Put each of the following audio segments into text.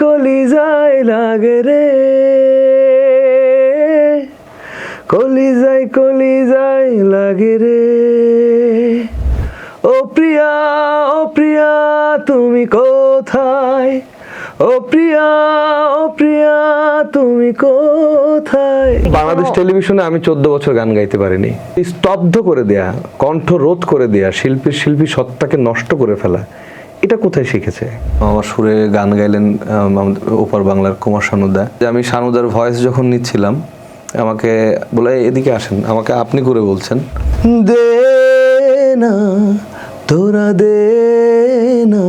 কলিজায় লাগে রে, কলিজায় লাগে রে। ও প্রিয়া, ও প্রিয়া তুমি কোথায়, ও প্রিয়া, ও প্রিয়া তুমি কোথায়। বাংলাদেশ টেলিভিশনে আমি 14 বছর গান গাইতে পারিনি। স্তব্ধ করে দেয়া, কণ্ঠ রোধ করে দেয়া, শিল্পী সত্তাকে নষ্ট করে ফেলা, এটা কোথায় শিখেছে? আমার সুরে গান গাইলেন ওপার বাংলার কুমার শানুদা। আমি শানুদার ভয়েস যখন নিচ্ছিলাম, আমাকে বলে এদিকে আসেন, আমাকে আপনি করে বলছেন, দে না তোরা দে না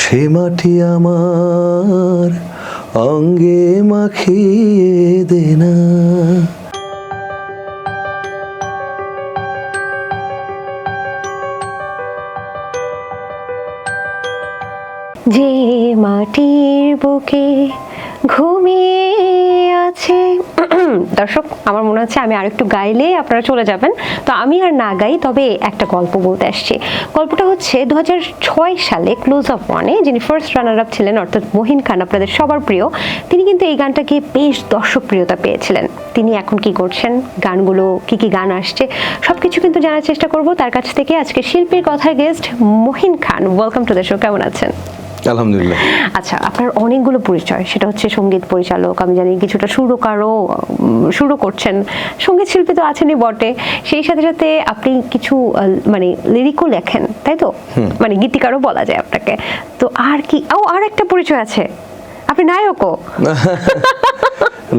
সে মাটি আমার অঙ্গে মাখিয়ে দে না। যে মাটির বুকে ঘুমিয়ে আছে। দর্শক, আমার মনে হচ্ছে আমি আরেকটু গাইলে আপনারা চলে যাবেন, তো আমি আর না গাই, তবে একটা গল্প বলতে আসছি। গল্পটা হচ্ছে 2006 সালে ক্লোজ আপ ওয়ানে যিনি ফার্স্ট রানার আপ ছিলেন, অর্থাৎ মহিন খান, আপনাদের সবার প্রিয়, তিনি কিন্তু এই গানটাকে বেশ দর্শকপ্রিয়তা পেয়েছিলেন। তিনি এখন কি করছেন, গানগুলো কি গান আসছে, সবকিছু কিন্তু জানার চেষ্টা করব তার কাছ থেকে। আজকে শিল্পীর কথার guest Mohin Khan, welcome to the show. কেমন আছেন? আলহামদুলিল্লাহ। আচ্ছা, আপনার অনেকগুলো পরিচয়, সেটা হচ্ছে সঙ্গীত পরিচালক, আমি জানি কিছুটা সুরকারও শুরু করছেন, সঙ্গীত শিল্পী তো আছেনই বটে, সেই সাথে সাথে আপনি কিছু মানে লিরিকও লেখেন, তাই তো? মানে গীতিকারও বলা যায় আপনাকে। তো আর কি, আর একটা পরিচয় আছে, আপনি নায়কও।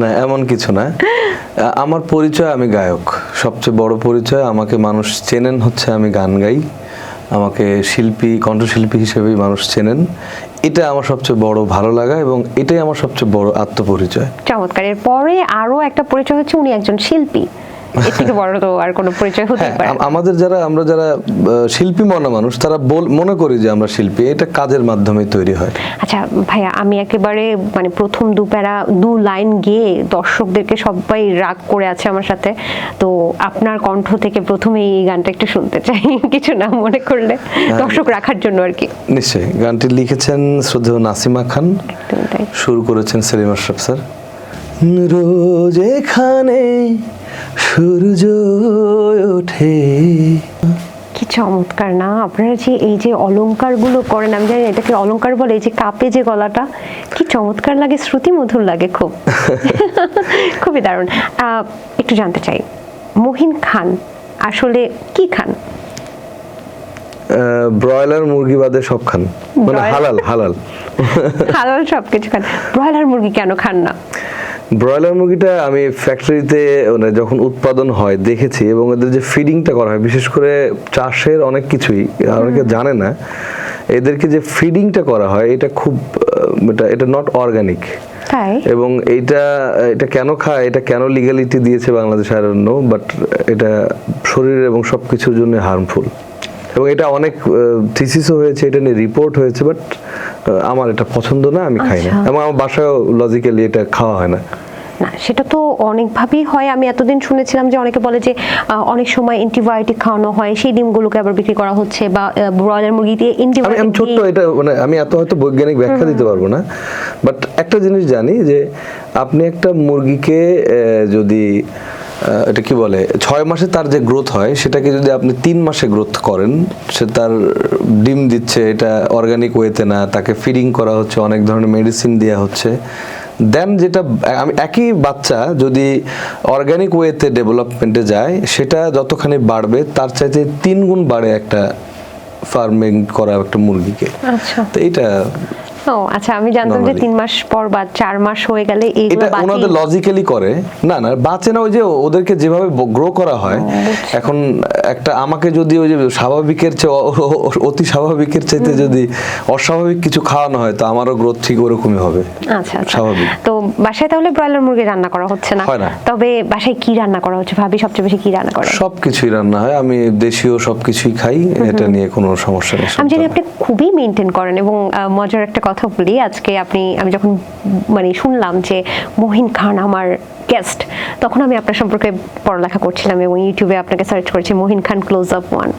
না, এমন কিছু না। আমার পরিচয়, আমি গায়ক। সবচেয়ে বড় পরিচয়, আমাকে মানুষ চেনেন হচ্ছে আমি গান গাই, আমাকে শিল্পী, কণ্ঠশিল্পী হিসেবেই মানুষ চেনেন। এটা আমার সবচেয়ে বড় ভালো লাগা এবং এটাই আমার সবচেয়ে বড় আত্মপরিচয়। চমৎকার। এর পরে আরো একটা পরিচয় হচ্ছে উনি একজন শিল্পী। এর থেকে বড় তো আর কোনো পরিচয় হতে পারে না। আমাদের আমরা যারা শিল্পী মনা মানুষ, তারা মনে করি যে আমরা শিল্পী, এটা কাজের মাধ্যমে তৈরি হয়। আচ্ছা ভাইয়া, আমি একেবারে মানে প্রথম দু লাইন গেয়ে দর্শকদেরকে সবাই রাগ করে আছে আমার সাথে, তো আপনার কণ্ঠ থেকে প্রথমে এই গানটা একটু শুনতে চাই, কিছু না মনে করলে, দর্শক রাখার জন্য আর কি। নিশ্চয়ই। গানটি লিখেছেন শ্রদ্ধেয় নাসিমা খান, সুর করেছেন সেলিম আশরাফ স্যার। রোজ এখানে সূর্য ওঠে। কি চমৎকার না আপনারা যে এই যে অলংকারগুলো করেন, আমি জানি এটাকে অলংকার বলে, এই যে কাপে যে গলাটা, কি চমৎকার লাগে, শ্রুতি মধুর লাগে খুব। খুবই দারুণ। একটু জানতে চাই, মহিন খান আসলে কি খান? ব্রয়লার মুরগি বাদে সব খান, মানে হালাল হালাল হালাল সবকিছু খান। ব্রয়লার মুরগি কেন খান না? ব্রয়লার মুরগিটা আমি ফ্যাক্টরিতে যখন উৎপাদন হয় দেখেছি, এবং এদের যে ফিডিংটা করা হয়, বিশেষ করে চাষের অনেক কিছুই অনেকে জানে না, এদেরকে যে ফিডিংটা করা হয় এটা খুব, এটা নট অর্গানিক। এবং এটা কেন খায়, এটা কেন লিগ্যালিটি দিয়েছে Bangladesh, I don't know, but এটা শরীর এবং সবকিছুর জন্য হার্মফুল। এবং এটা অনেক থিসিসও হয়েছে, এটা নিয়ে রিপোর্ট হয়েছে, বাট আমার এটা পছন্দ না, আমি খাই না, এবং আমার বাসায়ও লজিক্যালি এটা খাওয়া হয় না। না, সেটা তো অনেকভাবেই হয়। আমি এতদিন শুনেছিলাম যে অনেকে বলে যে অনেক সময় অ্যান্টিবায়োটিক খাওয়ানো হয়, সেই ডিমগুলোকে আবার বিক্রি করা হচ্ছে, বা ব্রয়লার মুরগি দিয়ে অ্যান্টিবায়োটিক। আমি ছোট্ট, এটা মানে আমি এত হয়তো বৈজ্ঞানিক ব্যাখ্যা দিতে পারবো না, বাট একটা জিনিস জানি যে আপনি একটা মুরগিকে যদি এটা কি বলে 6 মাসে তার যে গ্রোথ হয়, সেটাকে যদি আপনি 3 মাসে গ্রোথ করেন, সে তার ডিম দিচ্ছে, এটা অর্গানিক ওয়েতে না, তাকে ফিডিং করা হচ্ছে, অনেক ধরনের মেডিসিন দেওয়া হচ্ছে, দেন যেটা আমি একই বাচ্চা যদি অর্গানিক ওয়েতে ডেভেলপমেন্টে যায়, সেটা যতখানি বাড়বে তার চাইতে 3 গুণ বাড়ে একটা ফার্মিং করা একটা মুরগিকে। আচ্ছা, তো এটা আচ্ছা, আমি জানতাম যে 3 মাস পর বা 4 মাস হয়ে গেলে এটা ওনাদের লজিক্যালি করে, না বাঁচে না, ওই যে ওদেরকে যেভাবে গ্রো করা হয়। এখন একটা আমাকে যদি ওই যে স্বাভাবিকের চেয়ে অতি স্বাভাবিকের চাইতে যদি অস্বাভাবিক কিছু খাওয়ানো হয়, তো আমারও গ্রোথ ঠিক ওরকমই হবে। আচ্ছা, স্বাভাবিক। তো বাসায় তাহলে ব্রয়লার মুরগি রান্না করা হচ্ছে না? তবে বাসায় কি রান্না করা হচ্ছে? ভাবি সবচেয়ে বেশি কি রান্না করে? সবকিছুই রান্না হয়, আমি দেশীয় সবকিছুই খাই, এটা নিয়ে কোনো সমস্যা নেই। আমি জানি আপনি খুবই মেইনটেইন করেন, এবং মজার একটা কথা কথা বলি। আজকে আমি যখন মানে শুনলাম যে মহিন খান আমার গেস্ট, তখন আমি আপনার সম্পর্কে পড়ালেখা করছিলাম এবং ইউটিউবে আপনাকে সার্চ করেছি মহিন খান ক্লোজ আপ 1।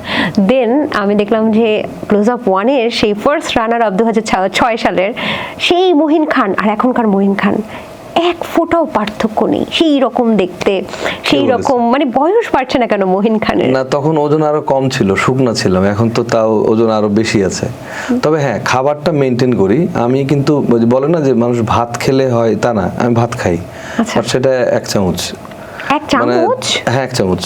দেন আমি দেখলাম যে ক্লোজ আপ 1-এর সেই ফার্স্ট রানার আপ 2006 সালের সেই মহিন খান আর এখনকার মহিন খান এক ফোঁটাও পার্থক্য নেই, সেই রকম দেখতে, সেই রকম মানে বয়স বাড়ছে না কেন মহিন খানের? না, তখন ওজন আরো কম ছিল, শুকনা ছিলাম, এখন তো তাও ওজন আরো বেশি আছে। তবে হ্যাঁ, খাবারটা মেনটেন করি আমি, কিন্তু বলে না যে মানুষ ভাত খেলে হয়, তা না, আমি ভাত খাই, বাট সেটা 1 চামচ। এক চামচ? হ্যাঁ, 1 চামচ,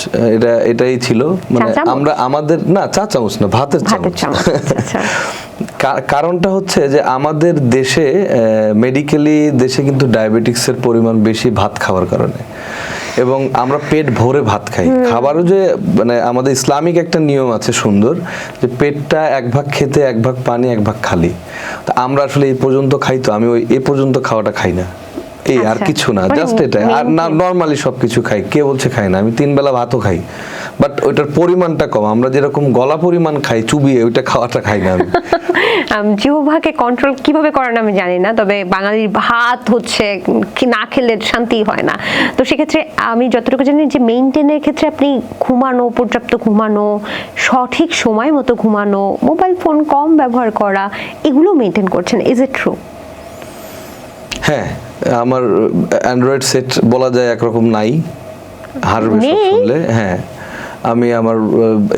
এটাই ছিল। মানে আমরা আমাদের না, 4 চামচ না, ভাতের চামচ। কারণটা হচ্ছে যে আমাদের দেশে মেডিকেলি দেশে কিন্তু ডায়াবেটিক্সের পরিমাণ বেশি ভাত খাওয়ার কারণে, এবং আমরা পেট ভরে ভাত খাই। খাবারও যে মানে আমাদের ইসলামিক একটা নিয়ম আছে সুন্দর, যে পেটটা 1 ভাগ খেতে, 1 ভাগ পানি, 1 ভাগ খালি। তো আমরা আসলে এই পর্যন্ত খাই, তো আমি ওই এ পর্যন্ত খাওয়াটা খাই না, এই আর কিছু না, জাস্ট এটা। আর না, নরমালি সবকিছু খাই, কে বলছে খাই না, আমি 3 বেলা ভাতও খাই, বাট ওইটার পরিমাণটা কম। আমরা যেরকম গলা পরিমাণ খাই চুবিয়ে, ওইটা খাওয়াটা খাই না আমি। জিহ্বাকে কন্ট্রোল কিভাবে করেন আমি জানি না, তবে বাঙালির ভাত হচ্ছে না খেলে শান্তি হয় না। তো সেক্ষেত্রে আমি যতটুকু জানি যে মেইনটেনের ক্ষেত্রে আপনি ঘুমানো, পর্যাপ্ত ঘুমানো, সঠিক সময় মতো ঘুমানো, মোবাইল ফোন কম ব্যবহার করা, এগুলো মেইনটেন করছেন, ইজ ইট ট্রু? হ্যাঁ, আমার অ্যান্ড্রয়েড সেট বলা যায় একরকম নাই, হারবে সব শুনলে। হ্যাঁ, আমি আমার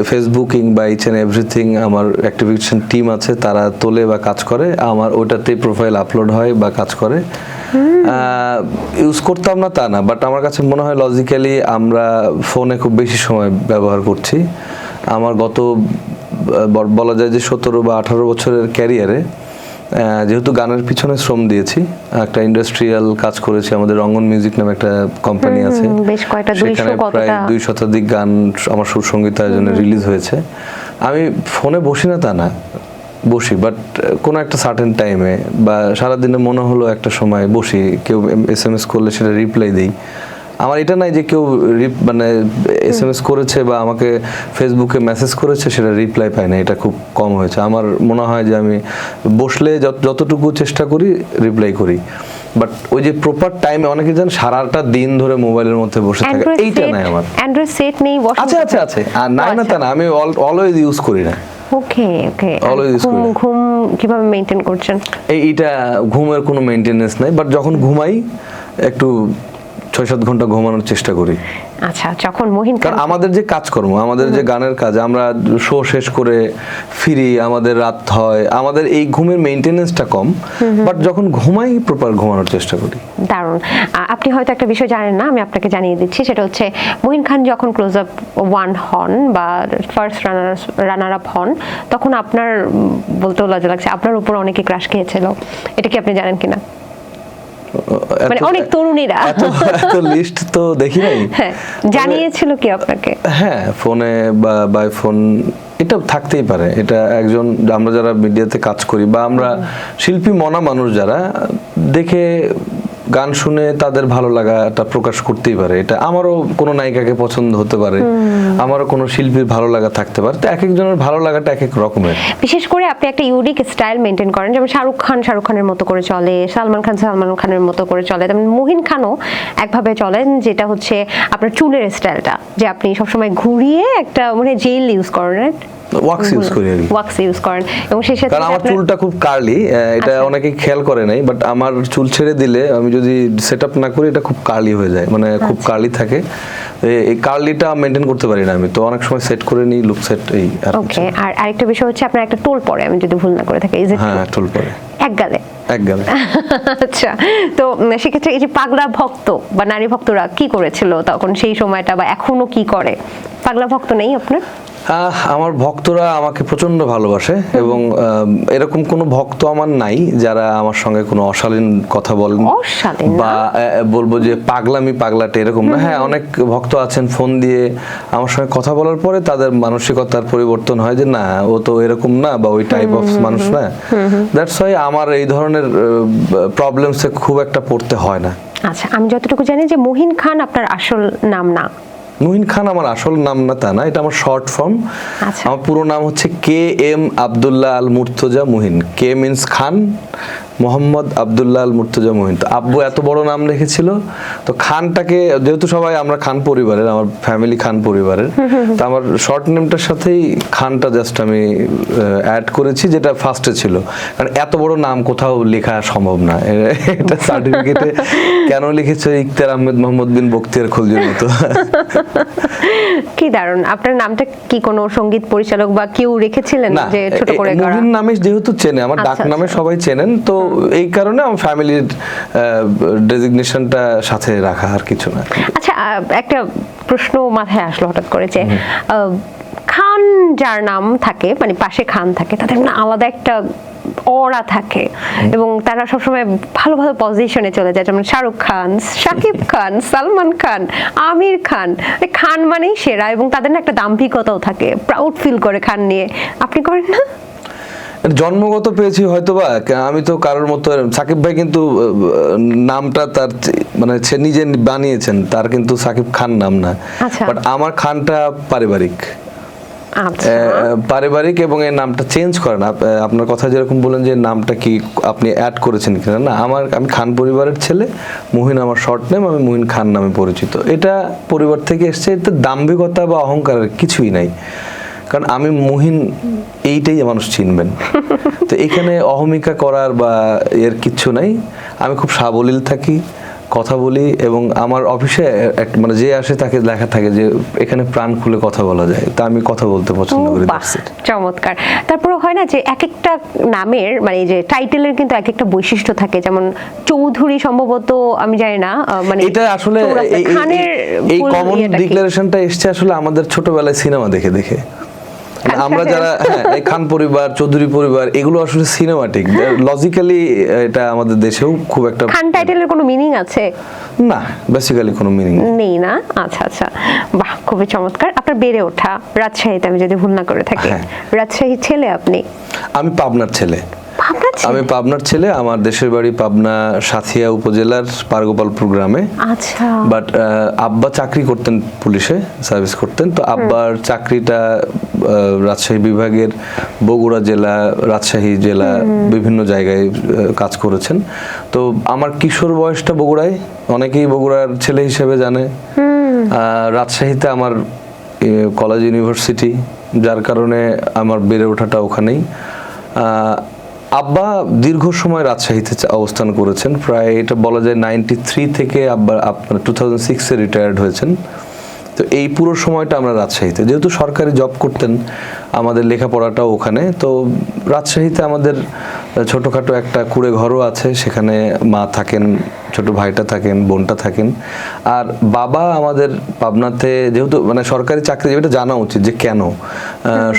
ফেসবুকিং বা ইচ এন্ড এভরিথিং, আমার অ্যাক্টিভিশন টিম আছে, তারা তোলে বা কাজ করে, আমার ওটাতেই প্রোফাইল আপলোড হয় বা কাজ করে। ইউজ করতাম না তা না, বাট আমার কাছে মনে হয় লজিক্যালি আমরা ফোনে খুব বেশি সময় ব্যবহার করছি। আমার গত বলা যায় যে 17 বা 18 বছরের ক্যারিয়ারে, যেহেতু গানের পিছনে শ্রম দিয়েছি, একটা ইন্ডাস্ট্রিয়াল কাজ করেছি, আমাদের রঙ্গন মিউজিক নামে একটা কোম্পানি আছে, সেখানে প্রায় 2 শতাধিক গান আমার সুর সঙ্গীতায়োজনে রিলিজ হয়েছে। আমি ফোনে বসি না তা না, বসি, বাট কোনো একটা সার্টেন টাইমে বা সারাদিনে মনে হলো একটা সময় বসি, কেউ SMS করলে সেটা রিপ্লাই দিই। আমার এটা নাই যে কেউ মানে SMS করেছে বা আমাকে ফেসবুকে মেসেজ করেছে সেটা রিপ্লাই পাই না, এটা খুব কম হয়েছে। আমার মনে হয় যে আমি বসলে যতটুকু চেষ্টা করি রিপ্লাই করি, বাট ওই যে প্রপার টাইমে, অনেকে জানেন সারাটা দিন ধরে মোবাইলের মধ্যে বসে থাকে, এইটা নাই আমার। অ্যান্ড্রয়েড সেট নেই? আছে, আর নাই না তা না, আমি অলওয়েজ ইউজ করি না। ওকে, ঘুম কিভাবে মেইনটেইন করছেন? এইটা ঘুমের কোনো মেইনটেনেন্স নাই, বাট যখন ঘুমাই একটু 6-7 ঘন্টা ঘুমানোর চেষ্টা করি। আচ্ছা, যখন মহিন খান, আমাদের যে কাজকর্ম, আমাদের যে গানের কাজ, আমরা শো শেষ করে ফিরি, আমাদের রাত হয়, আমাদের এই ঘুমের মেইনটেনেন্সটা কম, বাট যখন ঘুমাই প্রপার ঘুমানোর চেষ্টা করি। দারুণ। আপনি হয়তো একটা বিষয় জানেন না, আমি আপনাকে জানিয়ে দিচ্ছি, সেটা হচ্ছে মহিন খান যখন ক্লোজ আপ 1 হন বা ফার্স্ট রানার আপ হন, তখন আপনার বলতেও লজ্জা লাগছে, আপনার উপর অনেকে ক্রাশ খেয়েছিল, এটা কি আপনি জানেন কিনা? মানে অনেক তরুণীরা এত লিস্ট তো দেখি নাই। হ্যাঁ, জানিয়েছিল কি আপনাকে? হ্যাঁ, ফোনে বা বাই ফোন, এটা থাকতেই পারে। এটা একজন, আমরা যারা মিডিয়াতে কাজ করি বা আমরা শিল্পী মনা মানুষ যারা, দেখে গান শুনে তাদের ভালো লাগাটা প্রকাশ করতেই পারে। এটা আমারও কোনো নায়িকাকে পছন্দ হতে পারে, আমারও কোনো শিল্পীর ভালো লাগা থাকতে পারে, তো এক একজনের ভালো লাগাটা এক এক রকমের। বিশেষ করে আপনি একটা ইউনিক স্টাইল মেনটেন করেন, যেমন শাহরুখ খানের মতো করে চলে, সালমান খানের মতো করে চলে, তেমন মহিন খানও একভাবে চলেন, যেটা হচ্ছে আপনার চুলের স্টাইলটা, যে আপনি সবসময় ঘুরিয়ে একটা মানে জেল ইউজ করেন, ওয়াক্স ইউজ করি আর কি, ওয়াক্স ইউজ করেন, এবং সেই সাথে কারণ আমার চুলটা খুব কার্লি, এটা অনেকে খেয়াল করে নাই, বাট আমার চুল ছেড়ে দিলে, আমি যদি সেটআপ না করি, এটা খুব কার্লি হয়ে যায়, মানে খুব কার্লি থাকে। এই কার্লিটা মেইনটেইন করতে পারি না আমি, তো অনেক সময় সেট করে নিই, লুক সেট এই। ওকে, আর আরেকটা বিষয় হচ্ছে আপনার একটা টোল পরে, আমি যদি ভুল না করে থাকি, হ্যাঁ, টোল পরে এক গালে। আচ্ছা, তো সেক্ষেত্রে এই যে পাগলা ভক্ত বা নারী ভক্তরা কি করেছিল তখন সেই সময়টা, বা এখনো কি করে? পাগলা ভক্ত নেই আপনার? আমার ভক্তরা আমাকে প্রচন্ড ভালোবাসে, এবং এরকম কোনো ভক্ত আমার নাই যারা আমার সঙ্গে কোনো অশালীন কথা বলেন বা বলবো যে পাগলাটে, এরকম না। হ্যাঁ, অনেক ভক্ত আছেন ফোন দিয়ে আমার সঙ্গে কথা বলার পরে তাদের মানসিকতার পরিবর্তন হয়, যে না, ও তো এরকম না, বা ওই টাইপ অফ মানুষ না। দ্যাটস ওয়াই আমার এই ধরনের প্রবলেমসে খুব একটা পড়তে হয় না। আচ্ছা, আমি যতটুকু জানি যে মহিন খান আপনার আসল নাম না, মুহিন খান আমার আসল নাম না তা না, এটা আমার শর্ট ফর্ম। আচ্ছা। আমার পুরো নাম হচ্ছে KM আব্দুল্লাহ আল মুর্তজা মুহিন। কে মিন্স খান, মোহাম্মদ আব্দুল্লাহ আল মুর্তজা মুহিন। তো আব্বু এত বড় নাম রেখেছিল, তো খানটাকে যেহেতু সবাই আমরা খান পরিবারের, আমার ফ্যামিলি খান পরিবারের, তো আমার শর্ট নেমটার সাথেই খানটা জাস্ট আমি অ্যাড করেছি, যেটা ফার্স্টে ছিল। কারণ এত বড় নাম কোথাও লেখা সম্ভব না, এটা সার্টিফিকেটে কেন লিখেছে ইখতিয়ার আহমেদ মোহাম্মদ বিন বখতিয়ার খলজির মতো। কি দারুণ। আপনার নামটা কি কোনো সঙ্গীত পরিচালক বা কেউ রেখেছিলেন না, যে ছোট করে করা? মুহিন নামে যেহেতু চেনে, আমার ডাক আচ্ছা, নামে আচ্ছা। সবাই চেনেন, তো এই কারণে আমার ফ্যামিলির ডেজিগনেশনটা সাথে রাখা, আর কিছু না। আচ্ছা, একটা প্রশ্ন মাথায় আসলো হঠাৎ করে যে খান যার নাম থাকে, মানে পাশে খান থাকে, তাদের না আলাদা একটা অরা থাকে এবং তারা সবসময় ভালো ভালো পজিশনে চলে যায়, যেমন শাহরুখ খান, শাকিব খান, সালমান খান, আমির খান। খান মানেই সেরা এবং তাদের না একটা দাম্ভিকতাও থাকে, প্রাউড ফিল করে খান নিয়ে। আপনি করেন না? জন্মগত পেয়েছি হয়তোবা, আমি তো কারোর মতো। সাকিব ভাই কিন্তু নামটা তার মানে সে নিজে বানিয়েছেন, তার কিন্তু সাকিব খান নাম না। আচ্ছা। বাট আমার খানটা পারিবারিক, আচ্ছা, পারিবারিক, এবং এই নামটা চেঞ্জ করে না। আপনার কথা যেরকম বলেন যে নামটা কি আপনি অ্যাড করেছেন কিনা, না, আমি খান পরিবারের ছেলে, মুহিন আমার শর্ট নেম, আমি মুহিন খান নামে পরিচিত। এটা পরিবার থেকে এসছে, এতে দাম্ভিকতা বা অহংকারের কিছুই নাই। কারণ আমি মুহিন, এইটাই মানুষ চিনবেন। তো এখানে অহমিকা করার বা এর কিচ্ছু নাই। আমি খুব সাবলীল থাকি, কথা বলি, এবং আমার অফিসে মানে যে আসে তাকে লেখা থাকে যে এখানে প্রাণ খুলে কথা বলা যায়, তা আমি কথা বলতে পছন্দ করি। বাহ, চমৎকার। তারপরে হয় না যে এক একটা নামের মানে এই যে টাইটেলের কিন্তু এক একটা বৈশিষ্ট্য থাকে, যেমন চৌধুরী সম্ভবত, আমি জানি না, মানে এটা আসলে খানের এই কমন ডিক্লারেশনটা এসছে আসলে আমাদের ছোটবেলায় সিনেমা দেখে দেখে। আমরা যারা এই খান পরিবার, চৌধুরী পরিবার, এগুলো আসলে সিনেমাটিক, লজিক্যালি এটা আমাদের দেশেও খুব একটা খান টাইটেলের কোনো মিনিং আছে? না, বেসিক্যালি কোনো মিনিং নেই না। আচ্ছা আচ্ছা, বাহ, খুবই চমৎকার। আপনার বেড়ে ওঠা রাজশাহীতে, আমি যদি ভুল না করে থাকি। হ্যাঁ। রাজশাহীর ছেলে আপনি? আমি পাবনার ছেলে। পাবনার ছেলে? আমি পাবনার ছেলে। আমার দেশের বাড়ি পাবনা সাথিয়া উপজেলার পারগোপালপুর গ্রামে। আচ্ছা। বাট আব্বা চাকরি করতেন, পুলিশে সার্ভিস করতেন। তো আব্বার চাকরিটা রাজশাহী বিভাগের বগুড়া জেলা, রাজশাহী জেলা, বিভিন্ন জায়গায় কাজ করেছেন। তো আমার কিশোর বয়সটা বগুড়ায়, অনেকেই বগুড়ার ছেলে হিসেবে জানে। রাজশাহীতে আমার কলেজ, ইউনিভার্সিটি, যার কারণে আমার বেড়ে ওঠাটা ওখানেই। আব্বা দীর্ঘ সময় রাজশাহীতে অবস্থান করেছেন, প্রায় এটা বলা যায় 93 থেকে আব্বা আপনার 2006-এ রিটায়ার্ড হয়েছেন। তো এই পুরো সময়টা আমরা রাজশাহীতে, যেহেতু সরকারি জব করতেন, আমাদের লেখাপড়াটাও ওখানে। তো রাজশাহীতে আমাদের ছোটোখাটো একটা কুড়ে ঘরও আছে, সেখানে মা থাকেন, ছোট ভাইটা থাকেন, বোনটা থাকেন। আর বাবা আমাদের পাবনাতে, যেহেতু মানে সরকারি চাকরিজীবী, এটা জানা উচিত যে কেন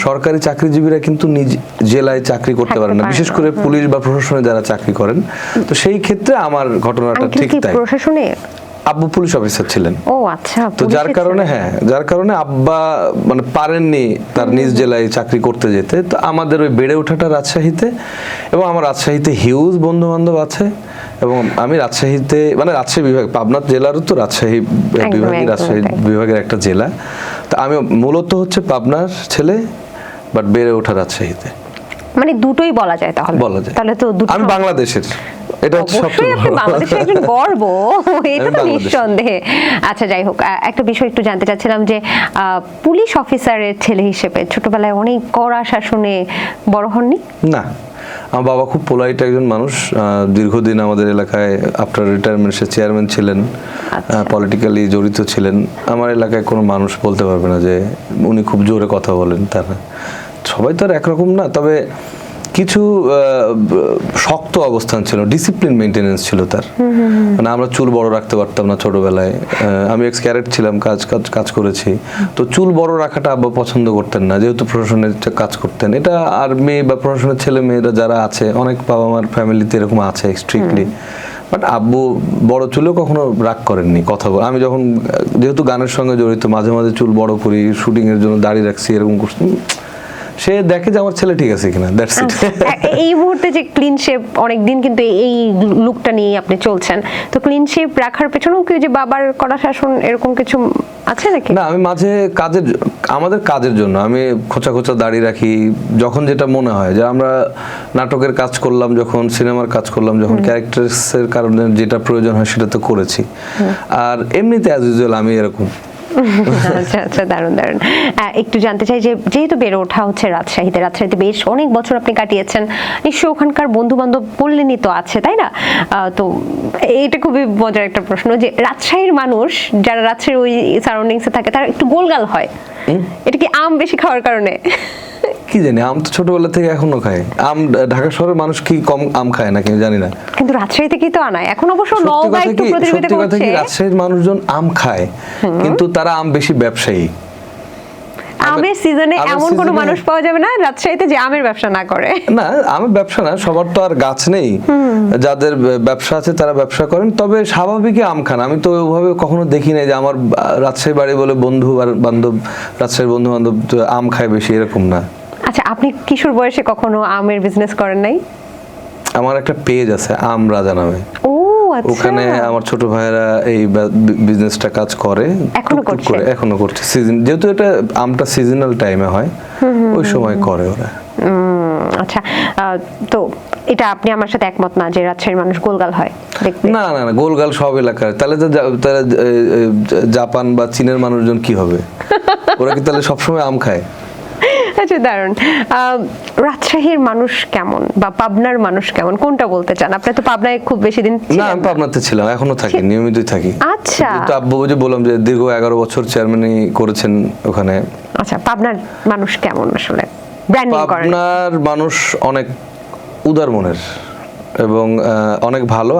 সরকারি চাকরিজীবীরা কিন্তু নিজ জেলায় চাকরি করতে পারেন না, বিশেষ করে পুলিশ বা প্রশাসনে যারা চাকরি করেন। তো সেই ক্ষেত্রে আমার ঘটনাটা ঠিক তাই। প্রশাসনে আব্বু পুলিশ অফিসার ছিলেন। ও আচ্ছা। তো যার কারণে আব্বা মানে পারেননি তার নিজ জেলায় চাকরি করতে যেতে। তো আমাদের ওই বেড়ে ওঠাটা রাজশাহীতে, এবং আমার রাজশাহীতে হিউজ বন্ধু বান্ধব আছে। এবং আমি রাজশাহীতে, মানে রাজশাহী বিভাগ, পাবনা জেলারও তো রাজশাহী বিভাগের, রাজশাহী বিভাগের একটা জেলা। তো আমি মূলত হচ্ছে পাবনার ছেলে, বাট বেড়ে ওঠা রাজশাহীতে। মানে দুটোই বলা যায় তাহলে? বলা যায়। তাহলে তো দুটো। আমি বাংলাদেশের, এটা হচ্ছে সবচেয়ে অবশ্যই আপনি বাংলাদেশের একজন গর্ব, এটা তো বাংলাদেশী। নিঃসন্দেহে। আচ্ছা, যাই হোক, একটা বিষয় একটু জানতে চাচ্ছিলাম যে পুলিশ অফিসারের ছেলে হিসেবে ছোটবেলায় অনেক কড়া শাসনে বড় হননি? না, আমার বাবা খুব পোলাইট একজন মানুষ। দীর্ঘদিন আমাদের এলাকায় আফটার রিটায়ারমেন্ট সে চেয়ারম্যান ছিলেন, পলিটিক্যালি জড়িত ছিলেন। আমার এলাকায় কোনো মানুষ বলতে পারবে না যে উনি খুব জোরে কথা বলেন। তারা সবাই তো আর একরকম না, তবে কিছু শক্ত অবস্থান ছিল, ডিসিপ্লিন মেনটেনেন্স ছিল তার। মানে আমরা চুল বড় রাখতে পারতাম না ছোটবেলায়। আমি এক্স ক্যারেট ছিলাম, কাজ করেছি। তো চুল বড় রাখাটা আব্বা পছন্দ করতেন না, যেহেতু প্রশাসনের কাজ করতেন। এটা আর্মি বা প্রশাসনের ছেলে মেয়েরা যারা আছে, অনেক বাবা মার ফ্যামিলিতে এরকম আছে স্ট্রিক্টলি। বাট আব্বু বড় চুলেও কখনো রাগ করেননি, কথা বল। আমি যখন যেহেতু গানের সঙ্গে জড়িত, মাঝে মাঝে চুল বড় করি, শুটিং এর জন্য দাড়ি রাখছি, এরকম করছি। সে দেখে যে আমার ছেলে ঠিক আছে কিনা, দ্যাটস ইট। এই মুহূর্তে যে ক্লিন শেপ, অনেকদিন কিন্তু এই লুকটা নিয়ে আপনি চলছেন, তো ক্লিন শেপ রাখার পেছনেও কি যে বাবার কড়া শাসন এরকম কিছু আছে নাকি? না, আমি মাঝে আমাদের কাজের জন্য আমি খোঁচা খোঁচা দাড়ি রাখি, যখন যেটা মনে হয় যে আমরা নাটকের কাজ করলাম, যখন সিনেমার কাজ করলাম, যখন ক্যারেক্টার্সের কারণে যেটা প্রয়োজন হয় সেটা তো করেছি। আর এমনিতে অ্যাজ ইউজুয়াল আমি এরকম। আচ্ছা আচ্ছা, দারুণ দারুণ। একটু জানতে চাই যে যেহেতু বেড়ে ওঠা হচ্ছে রাজশাহীতে বেশ অনেক বছর আপনি কাটিয়েছেন, নিশ্চয়ই ওখানকার বন্ধু বান্ধব বললেনই তো আছে, তাই না? তো এটা খুবই মজার একটা প্রশ্ন যে রাজশাহীর মানুষ যারা রাজশাহীর ওই সারাউন্ডিংসে থাকে তারা একটু গোলগাল হয়, এটা কি আম বেশি খাওয়ার কারণে? কি জানি, আম তো ছোটবেলা থেকে এখনো খায় আম। ঢাকা শহরের মানুষ কি কম আম খায় নাকি জানি না, কিন্তু রাজশাহী থেকেই তো আনায় এখন। অবশ্য নওগাঁ একটু প্রতিযোগিতা করছে। রাজশাহীর মানুষজন আম খায়, কিন্তু তারা আম বেশি ব্যবসায়ী। আমের সিজনে এমন কোনো মানুষ পাওয়া যাবে না রাজশাহীতে যে আমের ব্যবসা না করে। না, আমের ব্যবসা না, সবার তো আর গাছ নেই, যাদের ব্যবসা আছে তারা ব্যবসা করেন। তবে স্বাভাবিকই আম খান, আমি তো ওইভাবে কখনো দেখি নাই যে আমার রাজশাহী বাড়ি বলে বন্ধু বান্ধব, রাজশাহীর বন্ধু বান্ধব আম খায় বেশি, এরকম না। আচ্ছা, আপনি কিশোর বয়সে কখনো আমের বিজনেস করেন নাই? আমার একটা পেজ আছে আম রাজা নামে, ও আচ্ছা, ওখানে আমার ছোট ভাইরা এই বিজনেসটা কাজ করে, এখনো করছে। সিজন যেহেতু এটা আমটা সিজনাল টাইমে হয়, ওই সময় করে ওরা। আচ্ছা, তো এটা আপনি আমার সাথে একমত না যে রাজশাহীর মানুষ গোলগাল হয় দেখতে? না না না, গোলগাল সব এলাকার। তাহলে তো তারা জাপান বা চীনের মানুষজন কি হবে? ওরা কি তাহলে সবসময় আম খায়? আচ্ছা, দারুণ। রাজশাহীর মানুষ কেমন বা পাবনার মানুষ কেমন, কোনটা বলতে চান? আপনি তো পাবনায় খুব বেশি দিন ছিলেন না, আমি পাবনাতে ছিলাম, এখনো থাকি, নিয়মিতই থাকি। আচ্ছা, তো আব্বু যে বললাম যে দীর্ঘ 11 বছর চেয়ারম্যানই করেছেন ওখানে। আচ্ছা, পাবনার মানুষ কেমন আসলে ব্র্যান্ডিং করেন? পাবনার মানুষ অনেক উদার মনের এবং অনেক ভালো।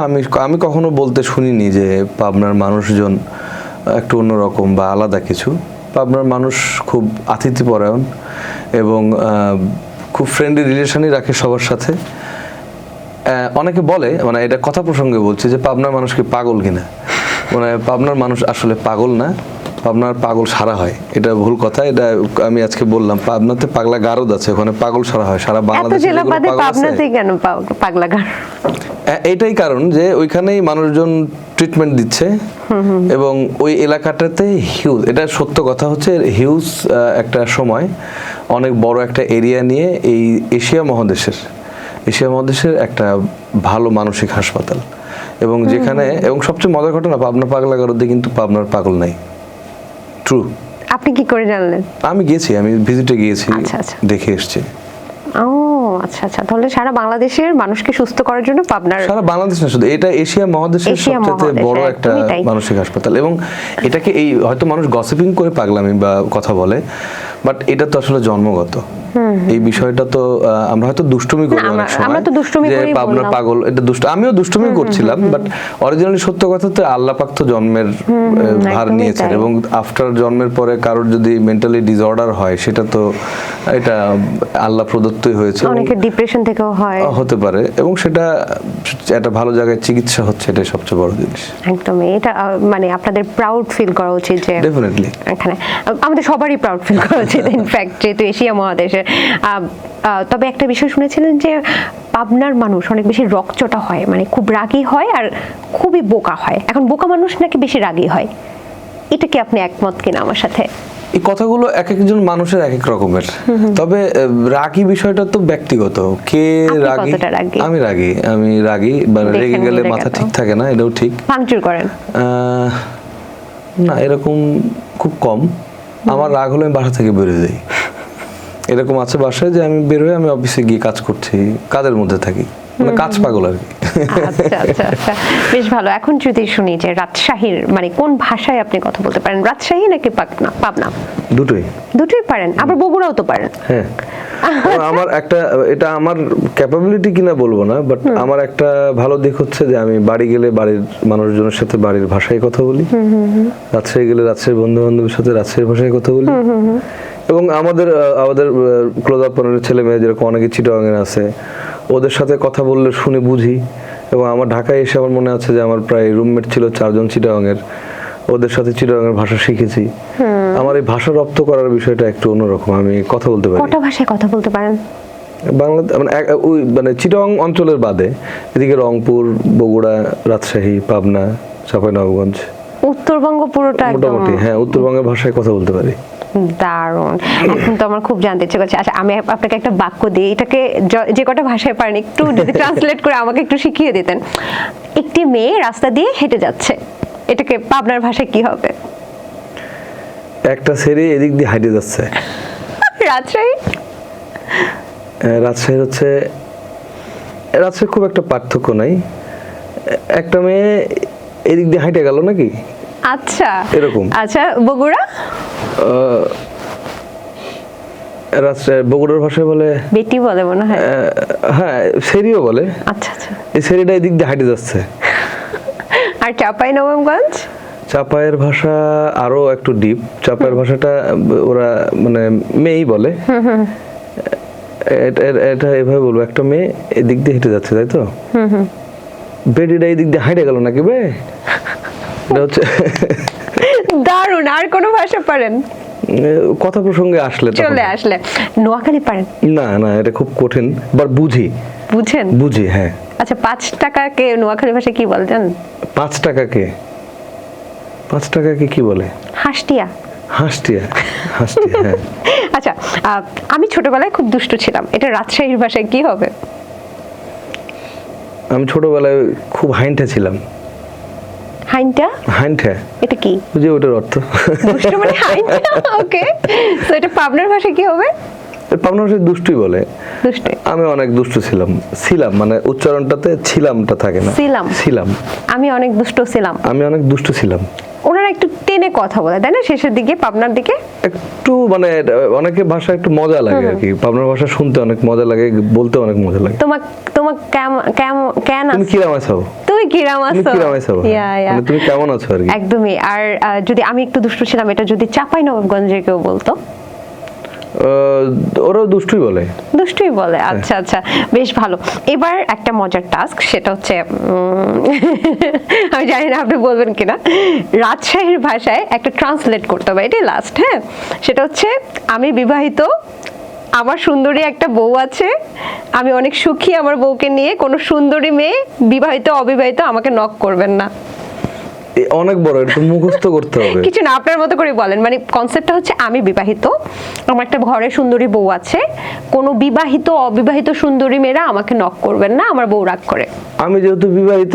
আমি কখনো বলতে শুনিনি যে পাবনার মানুষজন একটু অন্যরকম বা আলাদা কিছু। পাবনার মানুষ খুব আতিথ্যপরায়ণ এবং খুব ফ্রেন্ডলি রিলেশনই রাখে সবার সাথে। অনেকে বলে, মানে এটা কথা প্রসঙ্গে বলছি, যে পাবনার মানুষ কি পাগল কিনা। মানে পাবনার মানুষ আসলে পাগল না, পাবনার পাগল সারা হয়, এটা ভুল কথা। এটা আমি আজকে বললাম, পাবনাতে পাগলা গারদ আছে, ওখানে পাগল সারা হয় সারা বাংলাদেশে। পাবনাতে কেন পাগলা গারদ? এইটাই কারণ যে ওইখানেই মানুষজন ট্রিটমেন্ট দিচ্ছে এবং ওই এলাকাটাতে হিউজ, এটা সত্য কথা হচ্ছে, হিউজ একটা সময় অনেক বড় একটা এরিয়া নিয়ে এই এশিয়া মহাদেশের একটা ভালো মানসিক হাসপাতাল, এবং যেখানে, এবং সবচেয়ে মজার ঘটনা, পাবনা পাগলা গারদে কিন্তু পাবনার পাগল নাই। ট্রু। আপনি কি করে জানলেন? আমি ভিজিটে গিয়েছি, দেখে এসেছি। ও আচ্ছা আচ্ছা, তাহলে সারা বাংলাদেশের মানুষকে সুস্থ করার জন্য পাবনার, সারা বাংলাদেশ না শুধু, এটা এশিয়া মহাদেশের সবচেয়ে বড় একটা মানসিক হাসপাতাল। এবং এটাকে এই হয়তো মানুষ গসিপিং করে পাগলামি বা কথা বলে, বাট এটা তো আসলে জন্মগত। এই বিষয়টা তো আমরা হয়তো দুষ্টুমি করি অনেক সময়, যে পাবনা পাগল, এটা আমিও দুষ্টুমি করছিলাম, বাট অরিজিনালি সত্য কথা তো আল্লাহ পাক তো জন্মের ভার নিয়েছেন, এবং আফটার জন্মের পরে কারোর যদি মেন্টালি ডিসঅর্ডার হয়, সেটা তো এটা আল্লাহ প্রদত্তই হয়েছে। অনেকের ডিপ্রেশন থেকেও হয়, হতে পারে, এবং সেটা একটা ভালো জায়গায় চিকিৎসা হচ্ছে, এটাই সবচেয়ে বড় জিনিস। একদমই, এটা মানে আপনাদের প্রাউড ফিল করা উচিত যে ডেফিনেটলি এখানে আমাদের সবারই প্রাউড ফিল করা উচিত ইনফ্যাক্ট, যেহেতু এশিয়া মহাদেশে। তবে একটা বিষয় শুনেছিলেন যে পাবনার মানুষ অনেক বেশি রকচটা হয়, মানে খুব রাগী হয় আর খুবই বোকা হয়। এখন বোকা মানুষ নাকি বেশি রাগী হয়, এটা কি আপনি একমত কিনা আমার সাথে? এই কথাগুলো এক একজন মানুষের এক এক রকমের। তবে রাগী বিষয়টা তো ব্যক্তিগত, কে রাগী। আমি রাগী, মানে রেগে গেলে মাথা ঠিক থাকে না, এটাও ঠিক। ভাঙচুর করেন? না, এরকম খুব কম। আমার রাগ হলে আমি বাসা থেকে বেরিয়ে যাই। এরকম আছে বাসায় যে আমি বের হয়ে আমি অফিসে গিয়ে কাজ করছি, কাজের মধ্যে থাকি, মানে কাজ পাগল আর কি। আচ্ছা আচ্ছা আচ্ছা, বেশ ভালো। এখন যদি শুনি যে রাজশাহীর মানে কোন ভাষায় আপনি কথা বলতে পারেন, রাজশাহী নাকি পাবনা? দুটোই পারেন, আবার বগুড়াও তো পারেন। হ্যাঁ, আমার একটা, এটা আমার ক্যাপাবিলিটি কিনা বলবো না, বাট আমার একটা ভালো দিক হচ্ছে যে আমি বাড়ি গেলে বাড়ির মানুষজনের সাথে বাড়ির ভাষায় কথা বলি, রাজশাহী গেলে রাজশাহীর বন্ধু বান্ধবের সাথে রাজশাহীর ভাষায় কথা বলি, এবং আমাদের ক্লোজ আপ ছেলে মেয়ে যেরকম অনেকে চিটাগাংয়ের আছে, ওদের সাথে কথা বললে শুনে বুঝি। এবং আমার ঢাকায় এসে আমার মনে আছে যে আমার প্রায় রুমমেট ছিল 4 জন চিটাগাংয়ের, ওদের সাথে চিটাগাংয়ের ভাষা শিখেছি। আমার এই ভাষা রপ্ত করার বিষয়টা একটু অন্যরকম, আমি কথা বলতে পারি। কটা ভাষায় কথা বলতে পারেন? বাংলা মানে ওই মানে চিটাগাং অঞ্চলের বাদে এদিকে রংপুর, বগুড়া, রাজশাহী, পাবনা, চাঁপাইনবাবগঞ্জ, উত্তরবঙ্গ পুরোটা একদম? মোটামুটি হ্যাঁ, উত্তরবঙ্গের ভাষায় কথা বলতে পারি। দারুণ। এখন তো আমার খুব জানতে ইচ্ছে করছে। আচ্ছা, আমি আপনাকে একটা বাক্য দিই, এটাকে যে কটা ভাষায় পারেন একটু যদি ট্রান্সলেট করে আমাকে একটু শিখিয়ে দিতেন। একটি মেয়ে রাস্তা দিয়ে হেঁটে যাচ্ছে, এটাকে পাবনার ভাষায় কি হবে? একটা ছেড়ে এদিক দিয়ে হাইটে যাচ্ছে। রাজশাহী? রাজশাহী হচ্ছে, রাজশাহী খুব একটা পার্থক্য নাই, একটা মেয়ে এদিক দিয়ে হাইটে গেল নাকি, আচ্ছা এরকম। আচ্ছা, বগুড়া? রাজশাহী বগুড়ার ভাষায় বলে বেটি বলে মনে হয়। হ্যাঁ, সেরিও বলে। আচ্ছা আচ্ছা। এই সেরিটা এদিক দিয়ে হাইটে যাচ্ছে। আর চাঁপাইনবাবগঞ্জ? চাপায়ের ভাষা আরো একটু ডিপ। চাপায়ের ভাষাটা ওরা মানে মেয়েই বলে। এটা এভাবে বলবো, একটা মেয়ে এদিক দিয়ে হেঁটে যাচ্ছে, তাই তো? বেডিটা এদিক দিয়ে হাইটে গেল নাকি বে, এটা হচ্ছে। দারুণ। আর কোনো ভাষা পারেন? কথা প্রসঙ্গে আসলে চলে আসলে। নোয়াখালী পারেন? না না, এটা খুব কঠিন, বাট বুঝি। বুঝেন? বুঝি, হ্যাঁ। আচ্ছা, 5 টাকাকে নোয়াখালী ভাষায় কি বলে জানেন? 5 টাকাকে, 5 টাকাকে কি বলে? হাসটিয়া। হাসটিয়া, হাসটিয়া, হ্যাঁ। আচ্ছা, আমি ছোটবেলায় খুব দুষ্টু ছিলাম, এটা রাজশাহীর ভাষায় কি হবে? আমি ছোটবেলায় খুব হাইন্টা ছিলাম। হাইন্টা? হাইন্টা এটা কি? বুঝি, ওটার অর্থ দুষ্টু মানে হাইন্টা। ওকে, তো এটা পাবনার ভাষায় কি হবে? পাবনা ভাষায় দুষ্টুই বলে। দুষ্টু। আমি অনেক দুষ্টু ছিলাম। ছিলাম মানে উচ্চারণটাতে ছিলামটা থাকে না। ছিলাম। ছিলাম। আমি অনেক দুষ্টু ছিলাম। আমি অনেক দুষ্টু ছিলাম। ওনারা একটু টেনে কথা বলে, তাই না, শেষের দিকে পাবনার দিকে? একটু মানে অনেকে ভাষা একটু মজা লাগে আর কি। পাবনার ভাষা শুনতে অনেক মজা লাগে, বলতে অনেক মজা লাগে। তোমাক তোমাক কেমন তুমি কিরাম আছো? তুই কিরাম তুমি আছো? কিরাম আছো? মানে তুমি কেমন আছো আর কি। একদমই। আর যদি আমি একটু দুষ্টু ছিলাম, এটা যদি চাঁপাইনবাবগঞ্জে কেউ বলতো? ওরাও দুষ্টুই বলে। দুষ্টুই বলে, আচ্ছা আচ্ছা, বেশ ভালো। এবার একটা মজার টাস্ক, সেটা হচ্ছে আমি জানি না আপনি বলবেন কিনা, রাজশাহীর ভাষায় একটা ট্রান্সলেট করতে হবে, এটাই লাস্ট। হ্যাঁ, সেটা হচ্ছে, আমি বিবাহিত, আমার সুন্দরী একটা বউ আছে, আমি অনেক সুখী আমার বউকে নিয়ে, কোনো সুন্দরী মেয়ে বিবাহিত অবিবাহিত আমাকে নক করবেন না। অনেক বড়, এটা তো মুখস্থ করতে হবে। কিছু না, আপনার মতো করে বলেন। মানে কনসেপ্টটা হচ্ছে, আমি বিবাহিত, আমার একটা ঘরে সুন্দরী বউ আছে, কোনো বিবাহিত অবিবাহিত সুন্দরী মেয়েরা আমাকে নক করবেন না, আমার বউ রাগ করে। আমি যেহেতু বিবাহিত,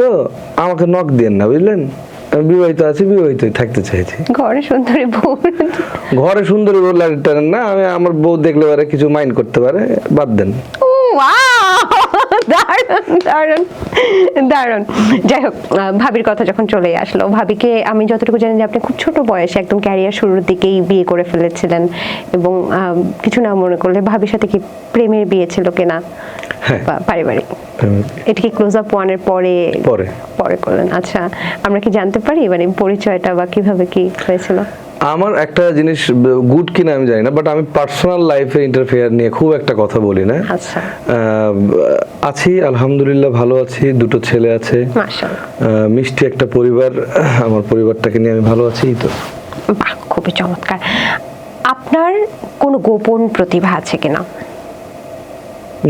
আমাকে নক দেন না, বুঝলেন? আমি বিবাহিত আছি, বিবাহিতই থাকতে চাইছি। ঘরে সুন্দরী বউ? ঘরে সুন্দরী বউ টানেন না, আমি আমার বউ দেখলে পারে কিছু মাইন্ড করতে পারে, বাদ দেন। ও ওয়াও, দারুণ দারুণ দারুণ। যাই হোক, ভাবির কথা যখন চলে আসলো, ভাবিকে আমি যতটুকু জানি যে আপনি খুব ছোট বয়সে একদম ক্যারিয়ার শুরুর দিকেই বিয়ে করে ফেলেছিলেন, এবং কিছু না মনে করলে ভাবির সাথে কি প্রেমের বিয়ে ছিল কিনা? হ্যাঁ, পারিবারিক। এটা কি ক্লোজ আপ ওয়ানের পরে পরে করলেন? আচ্ছা, আমরা কি জানতে পারি মানে পরিচয়টা বা কিভাবে কি হয়েছিল? আমার একটা জিনিস গুড কিনা আমি জানি না, বাট আমি পার্সোনাল লাইফে ইন্টারফেয়ার নিয়ে খুব একটা কথা বলি না। আচ্ছা। আছি, আলহামদুলিল্লাহ ভালো আছি, 2টো ছেলে আছে, মাশাআল্লাহ, মিষ্টি একটা পরিবার, আমার পরিবারটাকে নিয়ে আমি ভালো আছি। তো বাহ, খুবই চমৎকার। আপনার কোনো গোপন প্রতিভা আছে কিনা?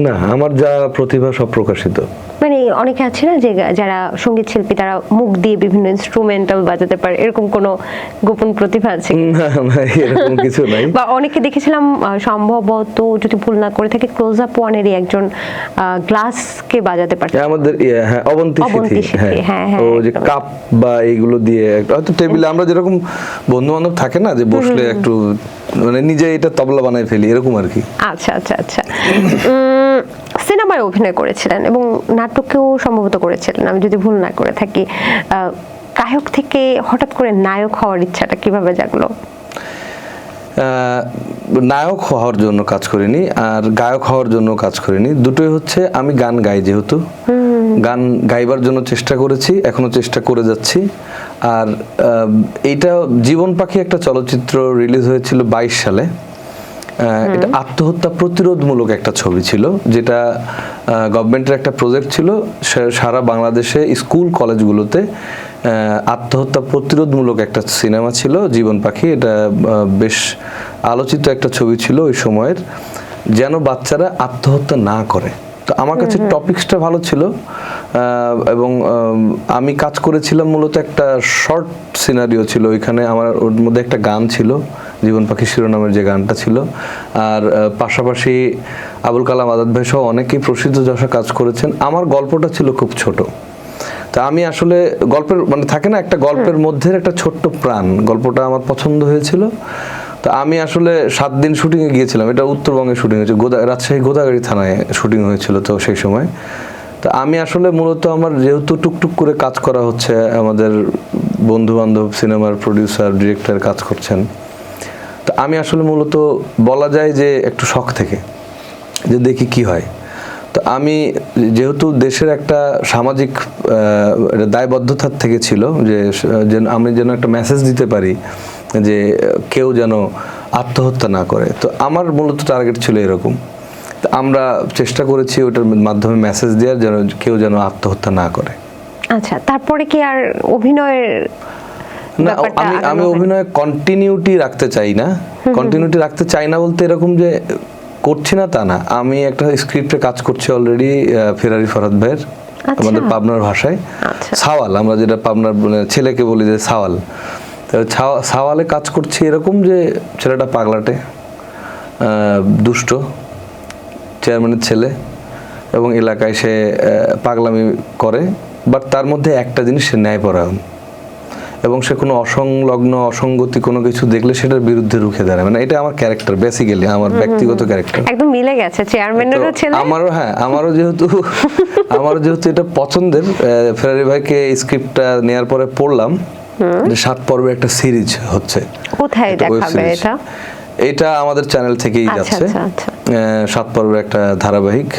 না, আমার যা প্রতিভা সব প্রকাশিত। মানে অনেকে আছে না যে যারা সঙ্গীত শিল্পী, তারা মুখ দিয়ে বিভিন্ন ইনস্ট্রুমেন্টাল বাজাতে পারে, এরকম কোনো গোপন প্রতিভা আছে? না না, এরকম কিছু নাই। বা অনেকে দেখেছিলাম, সম্ভবত যদি ভুল না করে থাকে, ক্লোজ আপ ওয়ানেরই একজন গ্লাসকে বাজাতে পারে। আমাদের হ্যাঁ, অবন্তী স্মৃতি, হ্যাঁ, ও যে কাপ বা এইগুলো দিয়ে হয়তো টেবিলে আমরা যেরকম বন্ধু বান্ধব থাকে না, যে বসলে একটু মানে নিজে এটা তবলা বানাই ফেলি, এরকম আর কি। আচ্ছা আচ্ছা আচ্ছা। সিনেমায় অভিনয় করেছিলেন এবং নাটকেও সম্ভবত করেছিলেন, আমি যদি ভুল না করে থাকি। গায়ক থেকে হঠাৎ করে নায়ক হওয়ার ইচ্ছাটা কিভাবে জাগলো? নায়ক হওয়ার জন্য কাজ করিনি, আর গায়ক হওয়ার জন্য কাজ করিনি, দুটোই হচ্ছে আমি গান গাই, যেহেতু গান গাইবার জন্য চেষ্টা করেছি, এখনো চেষ্টা করে যাচ্ছি। আর এইটা জীবন পাখি একটা চলচ্চিত্র রিলিজ হয়েছিল 22 সালে। এটা আত্মহত্যা প্রতিরোধমূলক একটা ছবি ছিল, যেটা গভর্নমেন্টের একটা প্রজেক্ট ছিল সারা বাংলাদেশে স্কুল কলেজগুলোতে আত্মহত্যা প্রতিরোধমূলক একটা সিনেমা ছিল জীবন পাখি। এটা বেশ আলোচিত একটা ছবি ছিল ওই সময়ের, যেন বাচ্চারা আত্মহত্যা না করে। তো আমার কাছে টপিকসটা ভালো ছিল এবং আমি কাজ করেছিলাম মূলত একটা শর্ট সিনারিও ছিল ওইখানে। আমার ওর মধ্যে একটা গান ছিল, জীবন পাখি শিরোনামের যে গানটা ছিল, আর পাশাপাশি আবুল কালাম আজাদ ভাই সহ অনেকেই প্রসিদ্ধ যশা কাজ করেছেন। আমার গল্পটা ছিল খুব ছোট, তা আমি আসলে গল্পের মানে থাকে না একটা গল্পের মধ্যে একটা ছোট্ট প্রাণ, গল্পটা আমার পছন্দ হয়েছিল। তো আমি আসলে 7 দিন শুটিংয়ে গিয়েছিলাম, এটা উত্তরবঙ্গে শুটিং হয়েছে, রাজশাহী গোদাগাড়ি থানায় শুটিং হয়েছিল তো সেই সময়। তো আমি আসলে মূলত আমার যেহেতু টুকটুক করে কাজ করা হচ্ছে, আমাদের বন্ধু বান্ধব সিনেমার প্রডিউসার ডিরেক্টর কাজ করছেন, তো আমি আসলে মূলত বলা যায় যে একটু শখ থেকে যে দেখি কি হয়। তো আমি যেহেতু দেশের একটা সামাজিক দায়বদ্ধতার থেকে ছিল যে আমি যেন একটা মেসেজ দিতে পারি যে কেউ যেন আত্মহত্যা না করে, তো আমার মূলত টার্গেট ছিল এরকম। তো আমরা চেষ্টা করেছি ওটার মাধ্যমে মেসেজ দেওয়ার, যেন কেউ যেন আত্মহত্যা না করে। আচ্ছা, তারপরে কি আর অভিনয়ের না, আমি অভিনয়ে কন্টিনিউটি রাখতে চাই না। কন্টিনিউটি রাখতে চাই না বলতে এরকম যে করছি না তা না, আমি একটা স্ক্রিপ্টে কাজ করছি অলরেডি ফেরারি ফরহাদ ভাইয়ের, আমাদের পাবনার ভাষায় সাওয়াল, আমরা যেটা পাবনার ছেলেকে বলি যে সাওয়াল। সাওয়ালে কাজ করছি এরকম যে ছেলেটা পাগলাটে, দুষ্ট, চেয়ারম্যানের ছেলে, এবং এলাকায় সে পাগলামি করে, বাট তার মধ্যে একটা জিনিস সে ন্যায়পরায়ণ, এবং সে কোনো অসংলগ্ন অসঙ্গতি কোনো কিছু দেখলে সেটার বিরুদ্ধে রুখে দাঁড়ায়। মানে এটা আমার ক্যারেক্টার, বেসিক্যালি আমার ব্যক্তিগত ক্যারেক্টার। একদম মিলে গেছে, চেয়ারম্যানেরও ছেলে। আমারও যেহেতু এটা পছন্দের, ফেরারি ভাইকে স্ক্রিপ্টটা নেয়ার পরে পড়লাম যে 7 পর্বের একটা সিরিজ হচ্ছে। কোথায় দেখাবে এটা? এটা আমাদের চ্যানেল থেকেই যাচ্ছে। 7 পর্বের একটা ধারাবাহিক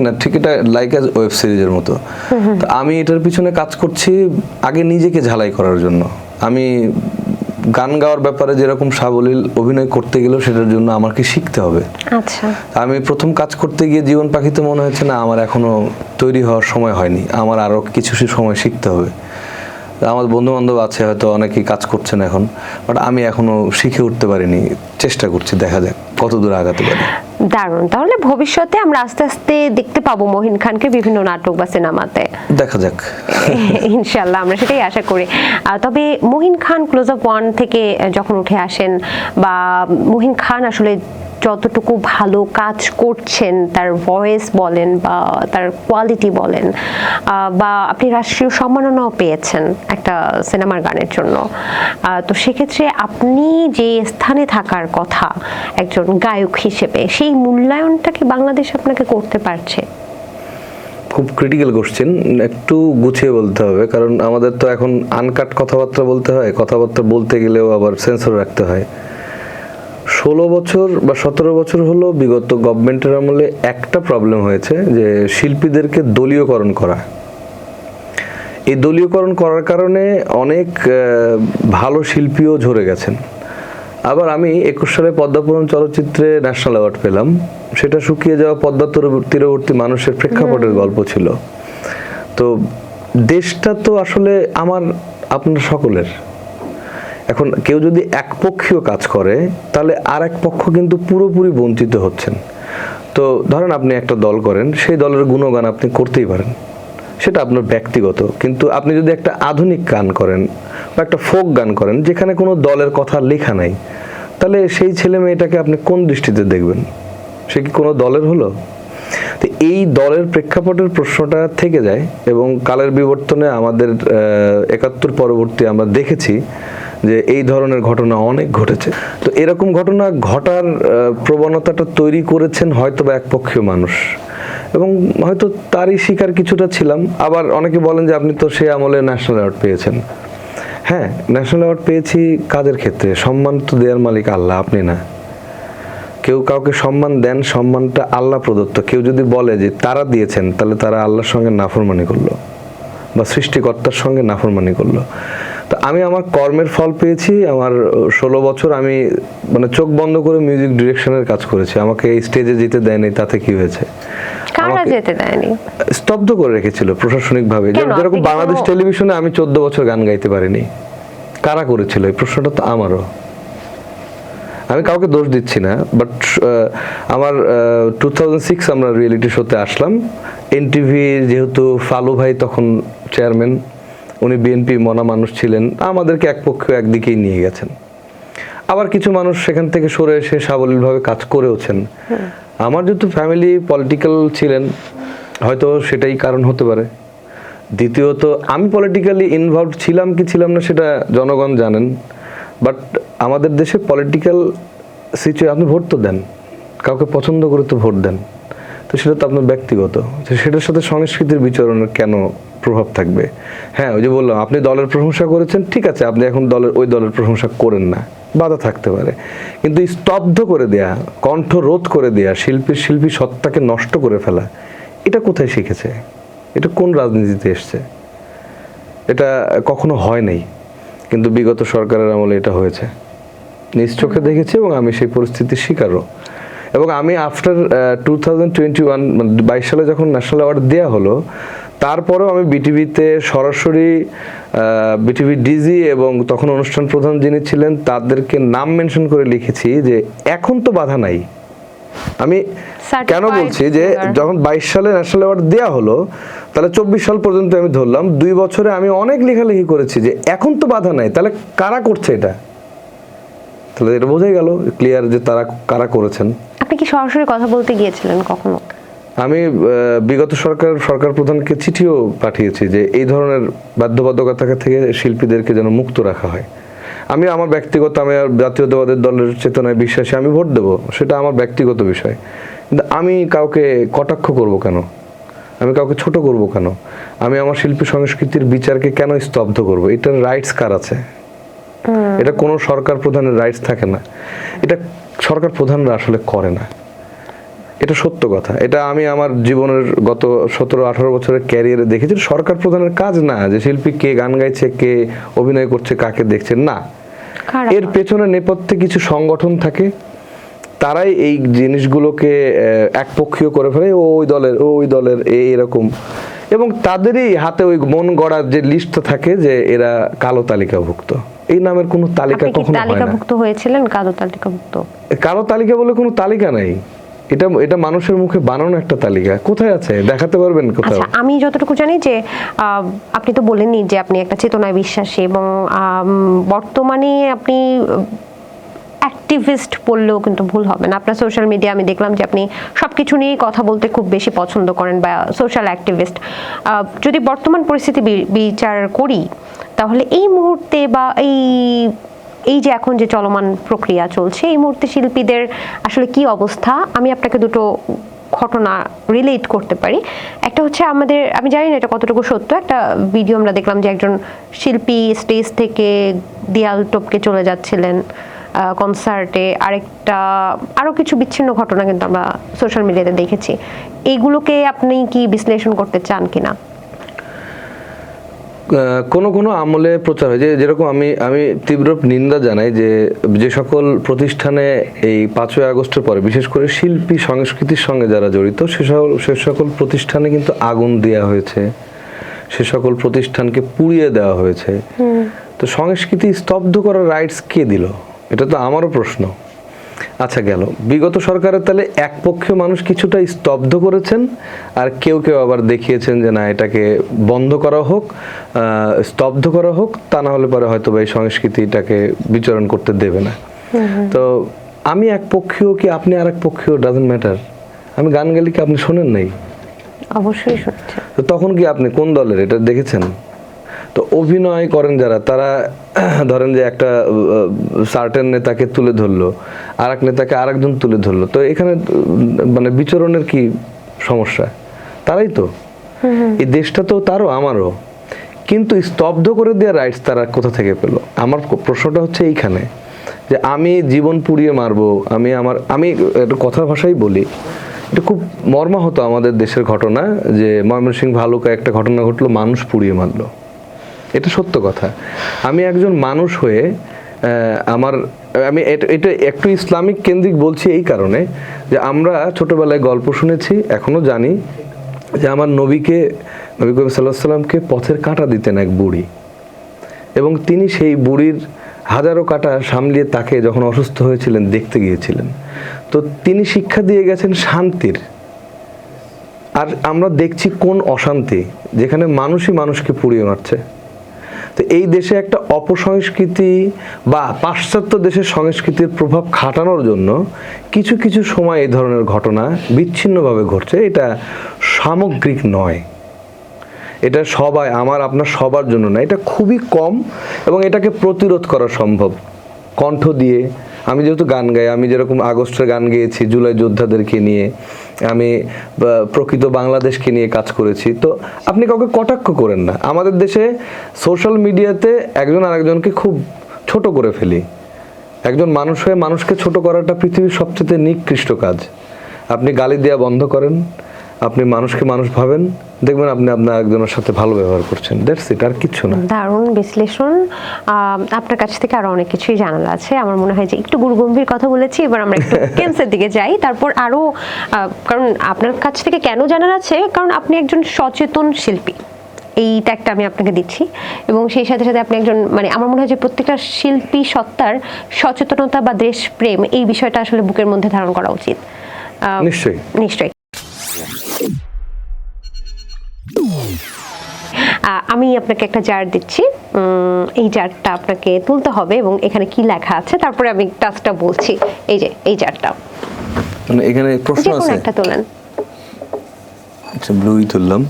না ঠিক, এটা লাইক অ্যাজ ওয়েব সিরিজের মতো। তো আমি এটার পিছনে কাজ করছি আগে নিজেকে ঝালাই করার জন্য। আমি গান গাওয়ার ব্যাপারে যেরকম সাবলীল, অভিনয় করতে গেলেও সেটার জন্য আমাকে শিখতে হবে। আচ্ছা, আমি প্রথম কাজ করতে গিয়ে জীবন পাখিতে মনে হয়েছে না আমার এখনো তৈরি হওয়ার সময় হয়নি, আমার আরো কিছু সময় শিখতে হবে। আমার বন্ধু বান্ধব আছে হয়তো অনেকেই কাজ করছেন এখন, বাট আমি এখনো শিখে উঠতে পারিনি, চেষ্টা করছি, দেখা যাক কত দূর আগাতে পারি। দারুণ। তাহলে ভবিষ্যতে আমরা আস্তে আস্তে দেখতে পাবো মহিন খানকে বিভিন্ন নাটক বা সিনেমাতে, দেখা যাক ইনশাআল্লাহ, আমরা সেটাই আশা করি। তবে মহিন খান ক্লোজ আপ 1 থেকে যখন উঠে আসেন, বা মহিন খান আসলে যতটুকু ভালো কাজ করছেন, তার ভয়েস বলেন বা তার কোয়ালিটি বলেন, বা আপনি রাষ্ট্রীয় সম্মাননাও পেয়েছেন একটা সিনেমার গানের জন্য, তো সেক্ষেত্রে আপনি যে স্থানে থাকার কথা একজন গায়ক হিসেবে, সেই মূল্যায়নটা কি বাংলাদেশ আপনাকে করতে পারছে? খুব ক্রিটিক্যাল কোশ্চেন, একটু গুছিয়ে বলতে হবে, কারণ আমাদের তো এখন আনকাট কথাবার্তা বলতে হয়, কথাবার্তা বলতে গেলেও আবার সেন্সর রাখতে হয়। 16 বছর বা 17 বছর হলো বিগত গভর্নমেন্টের আমলে একটা প্রবলেম হয়েছে যে শিল্পীদেরকে দলীয়করণ করা। এই দলীয়করণ করার কারণে অনেক ভালো শিল্পীও ঝরে গেছেন। আবার আমি 21 সালে পদ্মাপুরম চলচ্চিত্রে ন্যাশনাল অ্যাওয়ার্ড পেলাম, সেটা শুকিয়ে যাওয়া পদ্মা তীরবর্তী মানুষের প্রেক্ষাপটের গল্প ছিল। তো দেশটা তো আসলে আপনার সকলের। এখন কেউ যদি একপক্ষীয় কাজ করে তাহলে আর এক পক্ষ কিন্তু পুরোপুরি বঞ্চিত হচ্ছেন। তো ধরেন আপনি একটা দল করেন, সেই দলের গুণগান আপনি করতেই পারেন, সেটা আপনার ব্যক্তিগত, কিন্তু আপনি যদি একটা আধুনিক গান করেন বা একটা ফোক গান করেন যেখানে কোনো দলের কথা লেখা নাই, তাহলে সেই ছেলে মেয়েটাকে আপনি কোন দৃষ্টিতে দেখবেন? সে কি কোনো দলের হলো? তো এই দলের প্রেক্ষাপটের প্রশ্নটা থেকে যায়, এবং কালের বিবর্তনে আমাদের 71 পরবর্তী আমরা দেখেছি যে এই ধরনের ঘটনা অনেক ঘটেছে। তো এরকম ঘটনা ঘটার প্রবণতাটা তৈরি করেছেন হয়তো বা একপক্ষীয় মানুষ, এবং হয়তো তারই শিকার কিছুটা ছিলাম। আবার অনেকে বলেন যে আপনি তো সেই আমলে ন্যাশনাল অ্যাওয়ার্ড পেয়েছেন। হ্যাঁ, ন্যাশনাল অ্যাওয়ার্ড পেয়েছি কাদের ক্ষেত্রে? সম্মান তো দেওয়ার মালিক আল্লাহ, আপনি না। কেউ কাউকে সম্মান দেন, সম্মানটা আল্লাহ প্রদত্ত। কেউ যদি বলে যে তারা দিয়েছেন, তাহলে তারা আল্লাহর সঙ্গে নাফরমানি করলো বা সৃষ্টিকর্তার সঙ্গে নাফরমানি করলো। তো তো আমি আমার কর্মের ফল পেয়েছি। আমার 16 বছর আমি মানে চোখ বন্ধ করে মিউজিক ডিরেকশনের কাজ করেছি। আমাকে এই স্টেজে যেতে দেয়নি, তাতে কি হয়েছে? কারা যেতে দেয়নি? স্তব্ধ করে রেখেছিল প্রশাসনিকভাবে। যেরকম বাংলাদেশ টেলিভিশনে আমি 14 বছর গান গাইতে পারিনি, কারা করেছিল? এই প্রশ্নটা তো আমারও। আমি কাউকে দোষ দিচ্ছি না, বাট আমার 2006 আমরা রিয়েলিটি শোতে আসলাম। এনটিভি যেহেতু ফালু ভাই তখন চেয়ারম্যান, উনি বিএনপি মনা মানুষ ছিলেন, আমাদেরকে এক পক্ষ একদিকেই নিয়ে গেছেন। আবার কিছু মানুষ সেখান থেকে সরে এসে সাবলীলভাবে কাজ করেওছেন। আমার যেহেতু ফ্যামিলি পলিটিক্যাল ছিলেন, হয়তো সেটাই কারণ হতে পারে। দ্বিতীয়ত আমি পলিটিক্যালি ইনভলভ ছিলাম কি ছিলাম না সেটা জনগণ জানেন, বাট আমাদের দেশে পলিটিক্যাল সিচুয়েশন, আপনি ভোট তো দেন, কাউকে পছন্দ করে তো ভোট দেন, তো সেটা তো আপনার ব্যক্তিগত, সেটার সাথে সংস্কৃতির বিচরণের কেন প্রভাব থাকবে? হ্যাঁ, ওই যে বললাম, আপনি দলের প্রশংসা করেছেন, ঠিক আছে, আপনি এখন ওই দলের প্রশংসা করেন না, বাধা থাকতে পারে, কিন্তু স্তব্ধ করে দেয়া, কণ্ঠ রোধ করে দেয়া, শিল্পী সত্তাকে নষ্ট করে ফেলা, এটা কোথায় শিখেছে? এটা কোন রাজনীতিতে এসছে? এটা কখনো হয় নাই, কিন্তু বিগত সরকারের আমলে এটা হয়েছে, নিজ চোখে দেখেছি এবং আমি সেই পরিস্থিতির শিকারও। এবং আমি আফটার 2021 মানে 22 সালে যখন ন্যাশনাল অ্যাওয়ার্ড দেওয়া হলো, তারপরেও আমি বিটিভিতে সরাসরি বিটিভি ডিজি এবং তখন অনুষ্ঠান প্রধান যিনি ছিলেন তাদেরকে নাম মেনশন করে লিখেছি যে এখন তো বাধা নাই। আমি কেন বলছি যে যখন 22 সালে ন্যাশনাল অ্যাওয়ার্ড দেওয়া হলো, তাহলে 24 সাল পর্যন্ত আমি ধরলাম 2 বছরে আমি অনেক লেখালেখি করেছি যে এখন তো বাধা নাই, তাহলে কারা করছে এটা? তাহলে এটা বোঝাই গেল ক্লিয়ার যে তারা কারা করেছেন। আপনি কি সরাসরি কথা বলতে গিয়েছিলেন কখনো? আমি বিগত সরকার প্রধানকে চিঠিও পাঠিয়েছি যে এই ধরনের বাধ্যবাধকতা থেকে শিল্পীদেরকে যেন মুক্ত রাখা হয়। আমি আমার ব্যক্তিগত, আমি জাতীয়তাবাদের দলের চেতনায় বিশ্বাসী, আমি ভোট দেব, সেটা আমার ব্যক্তিগত বিষয়, কিন্তু আমি কাউকে কটাক্ষ করব কেন? আমি কাউকে ছোট করব কেন? আমি আমার শিল্পী সংস্কৃতির বিচারকে কেন স্তব্ধ করব? এটার রাইটস কার আছে? এটা কোনো সরকার প্রধানের রাইটস থাকে না, এটা সরকার প্রধানরা আসলে করে না, এটা সত্য কথা। এটা আমি আমার জীবনের গত 17-18 বছরের ক্যারিয়ারে দেখেছি। সরকার প্রধানের কাজ না যে শিল্পী কে গান গাইছে, কে অভিনয় করছে, কাকে দেখছে, না, এর পেছনে নেপথ্যে কিছু সংগঠন থাকে, তারাই এই জিনিসগুলোকে একপক্ষীয় করে ফেলে, ওই দলের এরকম, এবং তাদেরই হাতে ওই মন গড়ার যে লিস্ট থাকে যে এরা কালো তালিকাভুক্ত। এই নামের কোনো তালিকা কখনো হয় না। তালিকাভুক্ত হয়েছিলেন? কালো তালিকাভুক্ত? কালো তালিকা বলে কোনো তালিকা নাই, এটা মানুষের মুখে বানানো একটা তালিকা। কোথায় আছে দেখাতে পারবেন কোথাও? আচ্ছা, আমি যতটুকু জানি যে আপনি তো বলেননি যে আপনি একটা চেতনায় বিশ্বাসী, এবং বর্তমানে আপনি অ্যাক্টিভিস্ট বললেও কিন্তু ভুল হবে না। আপনার সোশ্যাল মিডিয়া আমি দেখলাম যে আপনি সবকিছু নিয়ে কথা বলতে খুব বেশি পছন্দ করেন, বা সোশ্যাল অ্যাক্টিভিস্ট। যদি বর্তমান পরিস্থিতি বিচার করি, তাহলে এই মুহূর্তে বা এই যে এখন যে চলমান প্রক্রিয়া চলছে, এই মুহূর্তে শিল্পীদের আসলে কি অবস্থা, আমি আপনাকে দুটো ঘটনা রিলেট করতে পারি। একটা হচ্ছে আমি জানি না এটা কতটুকু সত্য, একটা ভিডিও আমরা দেখলাম যে একজন শিল্পী স্টেজ থেকে দেয়াল টপকে চলে যাচ্ছিলেন কনসার্টে। আরো কিছু বিচ্ছিন্ন ঘটনা কিন্তু আমরা সোশ্যাল মিডিয়াতে দেখেছি। এইগুলোকে আপনি কি বিশ্লেষণ করতে চান কিনা? কোনো আমলে প্রচার হয়, যেরকম আমি তীব্র নিন্দা জানাই যে সকল প্রতিষ্ঠানে এই 5ই আগস্টের পরে, বিশেষ করে শিল্পী সংস্কৃতির সঙ্গে যারা জড়িত, সে সকল প্রতিষ্ঠানে কিন্তু আগুন দেওয়া হয়েছে, সে সকল প্রতিষ্ঠানকে পুড়িয়ে দেওয়া হয়েছে। তো সংস্কৃতি স্তব্ধ করার রাইটস কে দিল? এটা তো আমারও প্রশ্ন। আচ্ছা, গেল বিগত সরকারের, তাহলে একপক্ষীয় মানুষ কিছুটা স্তব্ধ করেছেন, আর কেউ আবার দেখিয়েছেন যে না, এটাকে বন্ধ করা হোক, স্তব্ধ করা হোক, তা না হলে পরে হয়তো এই সংস্কৃতিটাকে বিচরণ করতে দেবে না। তো আমি একপক্ষীয় কি আপনি আর এক পক্ষীয়, ডাজন্ট ম্যাটার। আমি গান গাইলে কি আপনি শোনেন নাই? অবশ্যই শুনছি। তো তখন কি আপনি কোন দলের এটা দেখেছেন? তো অভিনয় করেন যারা, তারা ধরেন যে একটা সার্টেন নেতাকে তুলে ধরলো, আর এক নেতাকে আরেকজন তুলে ধরলো, তো এখানে মানে বিচরণের কি সমস্যা? তারাই তো, এই দেশটা তো তারও আমারও, কিন্তু স্তব্ধ করে দেওয়ার রাইটস তারা কোথা থেকে পেল? আমার প্রশ্নটা হচ্ছে এইখানে, যে আমি জীবন পুড়িয়ে মারবো, আমি একটা কথার ভাষাই বলি, এটা খুব মর্মাহত আমাদের দেশের ঘটনা, যে ময়মনসিংহ ভালুকায় একটা ঘটনা ঘটলো, মানুষ পুড়িয়ে মারলো। এটা সত্য কথা। আমি একজন মানুষ হয়ে আমি এটা একটু ইসলামিক কেন্দ্রিক বলছি এই কারণে যে আমরা ছোটবেলায় গল্প শুনেছি, এখনো জানি যে আমার নবী করিম সাল্লাল্লাহু আলাইহি সাল্লামকে পথের কাঁটা দিতেন এক বুড়ি, এবং তিনি সেই বুড়ির হাজারো কাঁটা সামলিয়ে তাকে যখন অসুস্থ হয়েছিলেন দেখতে গিয়েছিলেন। তো তিনি শিক্ষা দিয়ে গেছেন শান্তির। আর আমরা দেখছি কোন অশান্তি, যেখানে মানুষই মানুষকে পুড়িয়ে মারছে। তো এই দেশে একটা অপসংস্কৃতি বা পাশ্চাত্য দেশের সংস্কৃতির প্রভাব খাটানোর জন্য কিছু কিছু সময় এই ধরনের ঘটনা বিচ্ছিন্নভাবে ঘটছে। এটা সামগ্রিক নয়, এটা সবাই আপনার সবার জন্য না, এটা খুবই কম, এবং এটাকে প্রতিরোধ করা সম্ভব কণ্ঠ দিয়ে। আমি যেহেতু গান গাই, আমি যেরকম আগস্টের গান গেয়েছি, জুলাই যোদ্ধাদেরকে নিয়ে, আমি প্রকৃত বাংলাদেশকে নিয়ে কাজ করেছি। তো আপনি কাউকে কটাক্ষ করেন না। আমাদের দেশে সোশ্যাল মিডিয়াতে একজন আরেকজনকে খুব ছোট করে ফেলি। একজন মানুষ হয়ে মানুষকে ছোট করাটা পৃথিবীর সবচেয়ে নিকৃষ্ট কাজ। আপনি গালি দেওয়া বন্ধ করেন, আপনি মানুষকে মানুষ ভাবেন, দেখবেন আপনি আপনার একজনের সাথে ভালো ব্যবহার করছেন। দ্যাটস ইট, আর কিছু না। দারুণ বিশ্লেষণ। আপনার কাছ থেকে আরো অনেক কিছুই জানার আছে। আমার মনে হয় যে একটু গুরুগম্ভীর কথা বলেছি, এবার আমরা একটু গেমসের দিকে যাই। তারপর আরো কারণ আপনার কাছ থেকে কেন জানার আছে, কারণ আপনি একজন সচেতন শিল্পী, এই ট্যাগটা আমি আপনাকে দিচ্ছি। এবং সেই সাথে সাথে আপনি একজন, মানে আমার মনে হয় যে প্রত্যেকটা শিল্পী সত্তার সচেতনতা বা দেশপ্রেম এই বিষয়টা আসলে বুকের মধ্যে ধারণ করা উচিত। নিশ্চয়ই নিশ্চয়ই। আমি আপনাকে একটা জার দিচ্ছি, এই জারটা আপনাকে তুলতে হবে এবং এখানে কি লেখা আছে তারপরে আমি টাস্কটা বলছি। এই যে এই জারটা, মানে এখানে প্রশ্ন আছে, একটা তোলেন। আচ্ছা, ব্লুই তুললাম।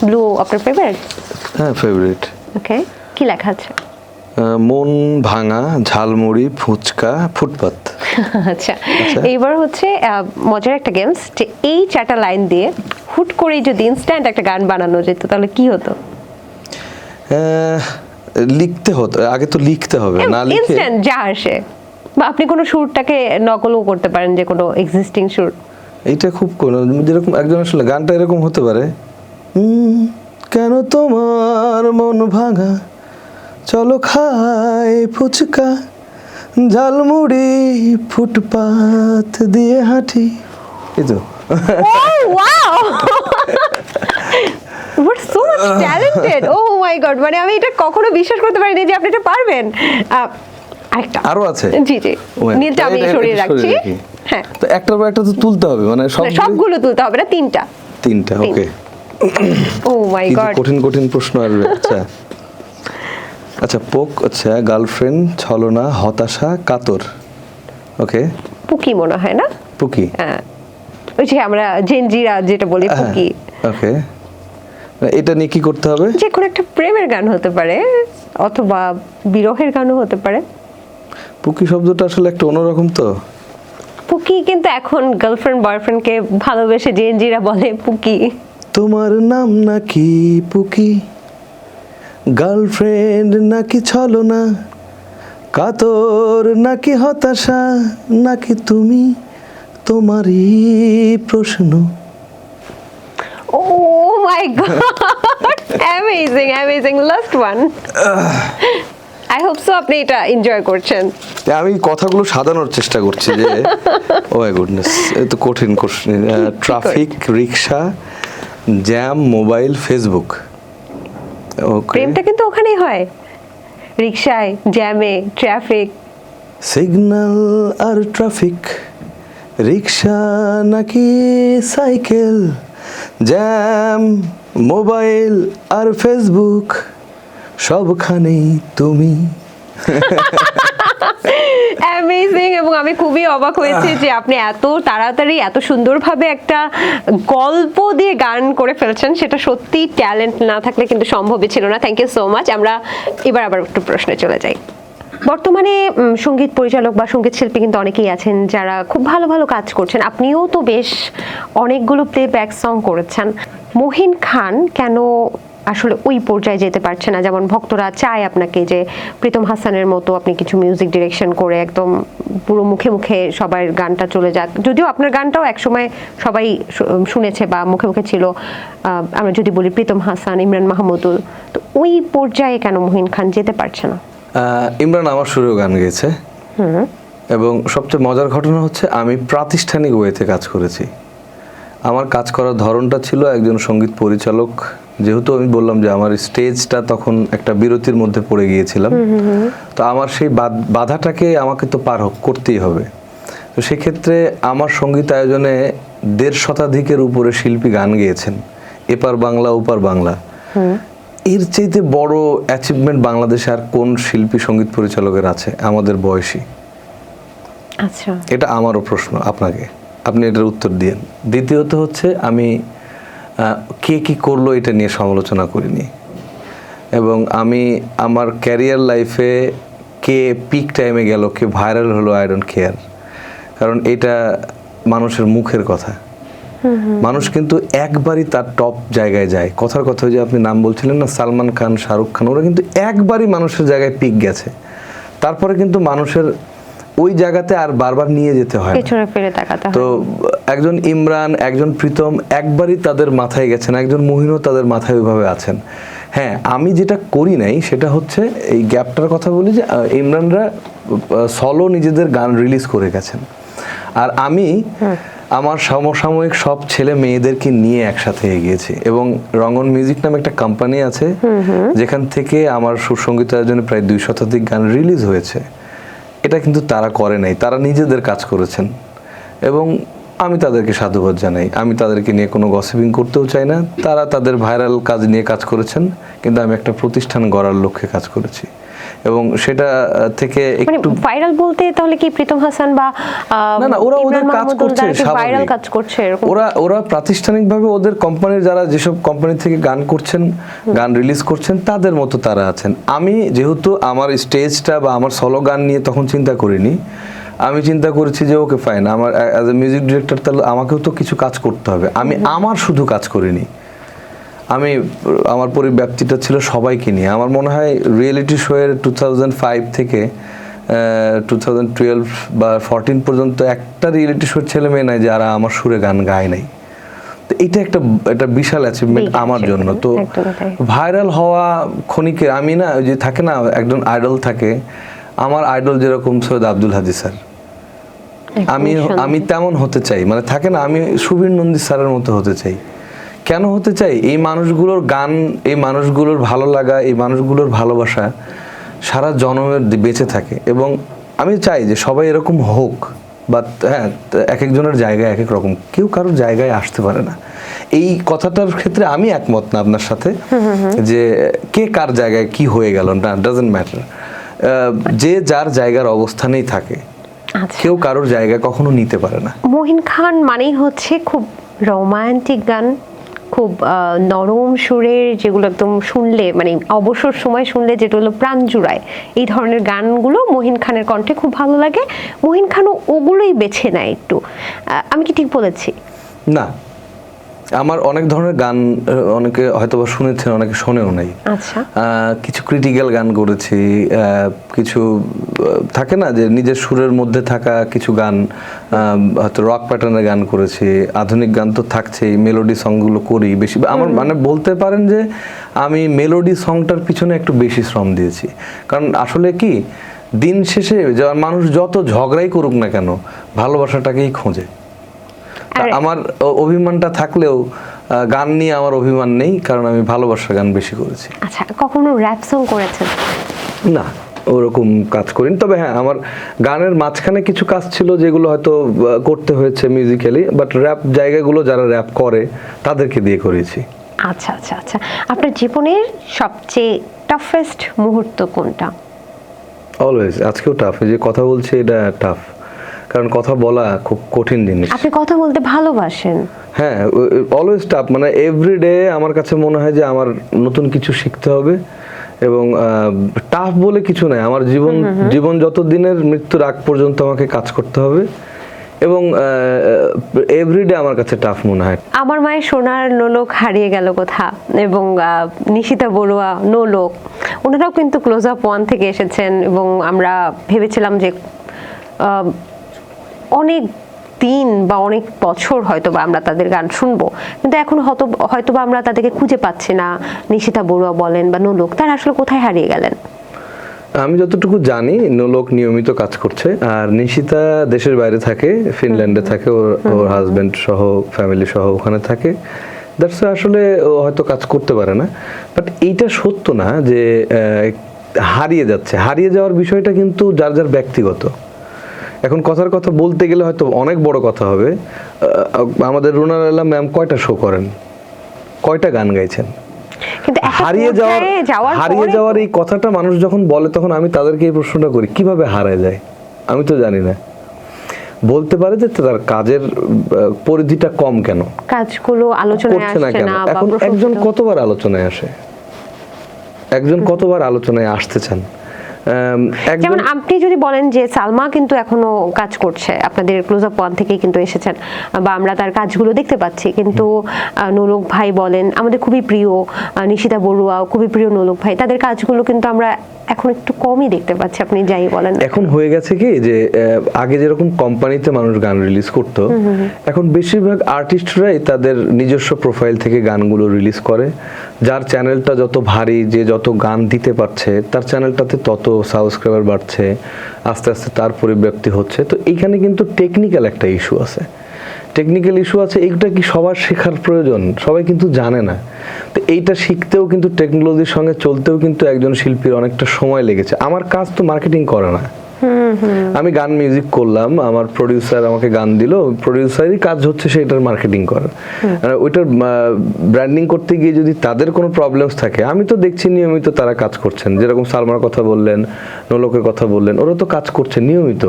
ব্লু আপনার ফেভারিট? হ্যাঁ, ফেভারিট। ওকে, কি লেখা আছে? মন ভাঙা, ঝালমুড়ি, ফুচকা, ফুটপাত। আচ্ছা, এইবার হচ্ছে মজার একটা গেমস, যে এই চারটা লাইন দিয়ে হুট করেই যদি ইনস্ট্যান্ট একটা গান বানানো যেত তাহলে কি হতো? লিখতে হতো, আগে তো লিখতে হবে, না লিখে ইনস্ট্যান্ট যা আসে, বা আপনি কোনো সুরটাকে নকলও করতে পারেন, যে কোনো এক্সিস্টিং সুর। এইটা খুব যেরকম একজন আসলে গানটা এরকম হতে পারে, কেন তোমার মন ভাঙা, চলো খাই ফুচকা, ঝালমুড়ি, ফুটপাত দিয়ে হাঁটি। এই তো। Oh wow! You're so much talented. Oh my god! মানে আমি এটা কখনো বিশ্বাস করতে পারিনি যে আপনি এটা পারবেন। আরেকটা আরো আছে। জি জি। নীলটা আমি সরিয়ে রাখছি। হ্যাঁ। তো একটার পর একটা তো তুলতে হবে, মানে সবগুলো তুলতে হবে না, তিনটা। ওকে। Oh my god! কঠিন কঠিন প্রশ্ন আসবে। আচ্ছা, আচ্ছা, গার্লফ্রেন্ড, ছলনা, হতাশা, কাতর। ওকে। পুকি মনে হয় না? পুকি। হ্যাঁ। ওই যে আমরা জেনজিরা যেটা বলি পুকি। ওকে। এটা নিয়ে কি করতে হবে? যে কোনো একটা প্রেমের গান হতে পারে অথবা বিরহের গানও হতে পারে। পুকি শব্দটা আসলে একটা অন্যরকম তো। পুকি কিন্তু এখন গার্লফ্রেন্ড বয়ফ্রেন্ডকে ভালোবেসে জেনজিরা বলে পুকি। তোমার নাম নাকি পুকি, গার্লফ্রেন্ড নাকি ছলনা, কাতর নাকি হতাশা, নাকি তুমি, তোমারই প্রশ্ন। Oh my god! Amazing. Last one. I hope so আপনি এটা এনজয় করছেন। আমি কথাগুলো সাজানোর চেষ্টা করছি যে ও মাই গুডনেস, এত কঠিন question. Traffic, rickshaw, jam, mobile, Facebook. প্রেমটা কিন্তু ওখানেই হয়, রিকশায়, জ্যামে, ট্রাফিক। সিগন্যাল আর ট্রাফিক, রিকশা নাকি সাইকেল, জ্যাম, মোবাইল আর ফেসবুক, সবখানেই তুমি। অ্যামেজিং। এবং আমি খুবই অবাক হয়েছি যে আপনি এত তাড়াতাড়ি এত সুন্দরভাবে একটা গল্প দিয়ে গান করে ফেলছেন। সেটা সত্যি ট্যালেন্ট না থাকলে কিন্তু সম্ভবই ছিল না। Thank you so much. আমরা এবার আবার একটু প্রশ্নে চলে যাই। বর্তমানে সঙ্গীত পরিচালক বা সঙ্গীত শিল্পী কিন্তু অনেকেই আছেন যারা খুব ভালো ভালো কাজ করছেন। আপনিও তো বেশ অনেকগুলো প্লেব্যাক সং করেছেন। মহিন খান কেন আসলে ওই পর্যায়ে যেতে পারছে না? যেমন ভক্তরা চায় আপনাকে যে প্রীতম হাসানের মতো আপনি কিছু মিউজিক ডিরেকশন করে একদম পুরো মুখে মুখে সবার গানটা চলে যাক। যদিও আপনার গানটাও একসময় সবাই শুনেছে বা মুখে মুখে ছিল। আমরা যদি বলি প্রীতম হাসান, ইমরান মাহমুদুল, তো ওই পর্যায়ে কেন মহিন খান যেতে পারছে না? ইমরান আমার সুরেও গান গেয়েছে, এবং সবচেয়ে মজার ঘটনা হচ্ছে আমি প্রাতিষ্ঠানিক ওয়েতে কাজ করেছি। আমার কাজ করার ধরনটা ছিল একজন সঙ্গীত পরিচালক, যেহেতু আমি বললাম যে আমার স্টেজটা তখন একটা বিরতির মধ্যে পড়ে গিয়েছিলাম, তো আমার সেই বাধাটাকে আমাকে তো পার করতেই হবে। তো সেক্ষেত্রে আমার সঙ্গীত আয়োজনে 1.5 শতাধিকের উপরে শিল্পী গান গেয়েছেন, এপার বাংলা ওপার বাংলা। এর চাইতে বড় অ্যাচিভমেন্ট বাংলাদেশে আর কোন শিল্পী সঙ্গীত পরিচালকের আছে আমাদের বয়সী? আচ্ছা, এটা আমারও প্রশ্ন আপনাকে, আপনি এটার উত্তর দিয়েন। দ্বিতীয়ত হচ্ছে আমি কে কি করলো এটা নিয়ে সমালোচনা করিনি, এবং আমি আমার ক্যারিয়ার লাইফে কে পিক টাইমে গেল, কে ভাইরাল হলো, আই ডোন্ট কেয়ার। কারণ এটা মানুষের মুখের কথা। মানুষ কিন্তু একবারই তার টপ জায়গায় যায়। কথার কথা যে আপনি নাম বলছিলেন না, সালমান খান, শাহরুখ খান, ওরা কিন্তু একবারই মানুষের জায়গায় পিক গেছে, তারপরে কিন্তু মানুষের ওই জায়গাতে আর বারবার নিয়ে যেতে হয়। পেছনে ফিরে তাকাতে হয়। তো একজন ইমরান, একজন প্রীতম একবারই তাদের মাথায় গেছেন, একজন মহিনও তাদের মাথায় ওইভাবে আছেন। হ্যাঁ, আমি যেটা করি নাই সেটা হচ্ছে এই গ্যাপটার কথা বলি, যে ইমরানরা সলো নিজেদের গান রিলিজ করে গেছেন, আর আমি আমার সমসাময়িক সব ছেলে মেয়েদেরকে নিয়ে একসাথে এগিয়েছি। এবং রঙ্গন মিউজিক নামে একটা কোম্পানি আছে, যেখান থেকে আমার সুরসঙ্গীত আয়োজনে প্রায় 2 শতাধিক গান রিলিজ হয়েছে। এটা কিন্তু তারা করে নাই, তারা নিজেদের কাজ করেছেন, এবং আমি তাদেরকে সাধুবাদ জানাই। আমি তাদেরকে নিয়ে কোনো গসিপিং করতেও চাই না। তারা তাদের ভাইরাল কাজ নিয়ে কাজ করেছেন, কিন্তু আমি একটা প্রতিষ্ঠান গড়ার লক্ষ্যে কাজ করেছি, এবং সেটা থেকে একটু ভাইরাল বলতে তাহলে কি প্রীতম হাসান বা না, ওরা ওদের কাজ করছে, ভাইরাল কাজ করছে এরকম? ওরা প্রাতিষ্ঠানিকভাবে ওদের কোম্পানির যারা যেসব কোম্পানি থেকে গান করছেন, গান রিলিজ করছেন, তাদের মতো তারা আছেন। আমি যেহেতু আমার স্টেজটা বা আমার সলো গান নিয়ে তখন চিন্তা করিনি, আমি চিন্তা করেছি যে ওকে ফাইন, আমার অ্যাজ এ মিউজিক ডিরেক্টর তাহলে আমাকেও তো কিছু কাজ করতে হবে। আমি আমার শুধু কাজ করিনি, আমি আমার পরিব্যাপ্তিটা ছিল সবাইকে নিয়ে। আমার মনে হয় রিয়েলিটি শোয়ের 2005 থেকে 2012 বা 14 পর্যন্ত একটা রিয়েলিটি শোর ছেলে মেয়ে নাই যারা আমার সুরে গান গায় নাই। তো এটা একটা বিশাল অ্যাচিভমেন্ট আমার জন্য। তো ভাইরাল হওয়া ক্ষণিকের, আমি না ওই যে থাকে না একজন আইডল থাকে, আমার আইডল যেরকম সৈয়দ আব্দুল হাদী স্যার, আমি তেমন হতে চাই। মানে থাকে না, আমি সুবীর নন্দী স্যারের মতো হতে চাই। কেন হতে চাই? এই মানুষগুলোর গান, এই মানুষগুলোর ভালো লাগা, এই মানুষগুলোর ভালোবাসা সারা জনমের বেঁচে থাকে, এবং আমি চাই যে সবাই এরকম হোক। বাট হ্যাঁ, এক একজনের জায়গায় এক এক রকম, কেউ কারোর জায়গায় আসতে পারে না। এই কথাটার ক্ষেত্রে আমি একমত না আপনার সাথে, যে কে কার জায়গায় কি হয়ে গেল, না, ডাজন্ট ম্যাটার। যে যার জায়গার অবস্থানেই থাকে, কেউ কারোর জায়গা কখনো নিতে পারে না। মহিন খান মানেই হচ্ছে খুব রোমান্টিক গান, খুব নরম সুরের, যেগুলো একদম শুনলে মানে অবসর সময় শুনলে যেটা হলো প্রাণ জুড়ায়, এই ধরনের গানগুলো মহিন খানের কণ্ঠে খুব ভালো লাগে। মহিন খানও ওগুলোই বেছে নেয় একটু। আমি কি ঠিক বলেছি? না, আমার অনেক ধরনের গান অনেকে হয়তো বা শুনেছেন, অনেকে শোনেও নাই। আচ্ছা, কিছু ক্রিটিক্যাল গান করেছি, কিছু থাকে না যে নিজের সুরের মধ্যে থাকা কিছু গান, হয়তো রক প্যাটার্নের গান করেছি, আধুনিক গান তো থাকছেই, মেলোডি সংগুলো করি বেশি। আমার মানে বলতে পারেন যে আমি মেলোডি সংটার পিছনে একটু বেশি শ্রম দিয়েছি। কারণ আসলে কি, দিন শেষে মানুষ যত ঝগড়াই করুক না কেন, ভালোবাসাটাকেই খোঁজে। আমার অভিমানটা থাকলেও গান নিয়ে আমার অভিমান নেই, কারণ আমি ভালোবাসার গান বেশি করেছি। আচ্ছা, কখনো র‍্যাপ সং করেছেন? না, ওরকম কাজ করিনি। তবে হ্যাঁ, আমার গানের মাঝখানে কিছু কাজ ছিল যেগুলো হয়তো করতে হয়েছে মিউজিক্যালি, বাট র‍্যাপ জায়গাগুলো যারা র‍্যাপ করে তাদেরকে দিয়ে করেছি। আচ্ছা আচ্ছা আচ্ছা, আপনার জীবনের সবচেয়ে টাফেস্ট মুহূর্ত কোনটা? অলওয়েজ, আজকেও টাফ, যে কথা বলছি এটা টাফ, কারণ কথা বলা খুব কঠিন জিনিস। আপনি কথা বলতে ভালোবাসেন? হ্যাঁ, অলওয়েজ টাফ। মানে এভরিডে আমার কাছে মনে হয় যে আমার নতুন কিছু শিখতে হবে, এবং টাফ বলে কিছু নাই। আমার জীবন যত দিনের, মৃত্যুর আগ পর্যন্ত আমাকে কাজ করতে হবে, এবং এভরিডে আমার কাছে টাফ মনে হয়। আমার মায়ের সোনার নোলক হারিয়ে গেল কোথা, এবং নিশিতা বড়ুয়া নোলক, ওনারাও কিন্তু ক্লোজ আপ 1 থেকে এসেছেন, এবং আমরা ভেবেছিলাম যে অনেক দিন বা অনেক বছর হয়তোবা আমরা তাদের গান শুনবো, কিন্তু এখন হয়তোবা আমরা তাদেরকে খুঁজে পাচ্ছি না। নিশিতা বড়ুয়া বলেন বা নোলক, তারা আসলে কোথায় হারিয়ে গেলেন? আমি যতটুকু জানি নোলক নিয়মিত কাজ করছে, আর নিশিতা দেশের বাইরে থাকে, ফিনল্যান্ডে থাকে, ওর হাজবেন্ড সহ ফ্যামিলি সহ ওখানে থাকে। দ্যাটস আসলে ও হয়তো কাজ করতে পারে না, বাট এইটা সত্য না যে হারিয়ে যাচ্ছে। হারিয়ে যাওয়ার বিষয়টা কিন্তু যার যার ব্যক্তিগত। এখন কথার কথা বলতে গেলে হয়তো অনেক বড় কথা হবে। আমাদের রুনা লায়লা ম্যাম কয়টা শো করেন, কয়টা গান গাইছেন? কিন্তু হারিয়ে যাওয়ার এই কথাটা মানুষ যখন বলে, তখন আমি তাদেরকে এই প্রশ্নটা করি, কিভাবে হারায় যায়? আমি তো জানি না। বলতে পারে যে তার কাজের পরিধিটা কম কেন, কাজগুলো আলোচনায় করছে না আসছে কেন। না, এখন একজন কতবার আলোচনায় আসে, একজন কতবার আলোচনায় আসতে চান। যেমন আপনি যদি বলেন যে সালমা কিন্তু এখনো কাজ করছে, আপনাদের ক্লোজ আপ ওয়ান থেকেই কিন্তু এসেছেন বা আমরা তার কাজগুলো দেখতে পাচ্ছি, কিন্তু নোলক ভাই বলেন আমাদের খুবই প্রিয়, নিশিতা বড়ুয়া খুবই প্রিয় নোলক ভাই, তাদের কাজগুলো কিন্তু আমরা এখন একটু কমই দেখতে পাচ্ছি। আপনি যাই বলেন, এখন হয়ে গেছে কি যে আগে যেরকম কোম্পানিতে মানুষ গান রিলিজ করতো, এখন বেশিরভাগ আর্টিস্টরাই তাদের নিজস্ব প্রোফাইল থেকে গানগুলো রিলিজ করে। যার চ্যানেলটা যত ভারী, যে যত গান দিতে পারছে, তার চ্যানেলটাতে তত সাবস্ক্রাইবার বাড়ছে, আস্তে আস্তে তার পরিব্যাপ্তি হচ্ছে। তো এইখানে কিন্তু টেকনিক্যাল একটা ইস্যু আছে, টেকনিক্যাল ইস্যু আছে। এইটা কি সবার শেখার প্রয়োজন? সবাই কিন্তু জানে না। তো এইটা শিখতেও কিন্তু, টেকনোলজির সঙ্গে চলতেও কিন্তু একজন শিল্পীর অনেকটা সময় লেগেছে। আমার কাজ তো মার্কেটিং করা না, আমি গান মিউজিক করলাম, আমার প্রোডিউসার আমাকে গান দিল, প্রোডিউসারই কাজ হচ্ছে সেটার মার্কেটিং করা। ওইটার ব্র্যান্ডিং করতে গিয়ে যদি তাদের কোনো প্রবলেমস থাকে, আমি তো দেখছি নিয়মিত তারা কাজ করছেন। যেরকম সালমার কথা বললেন, নোলকের কথা বললেন, ওরা তো কাজ করছে নিয়মিত।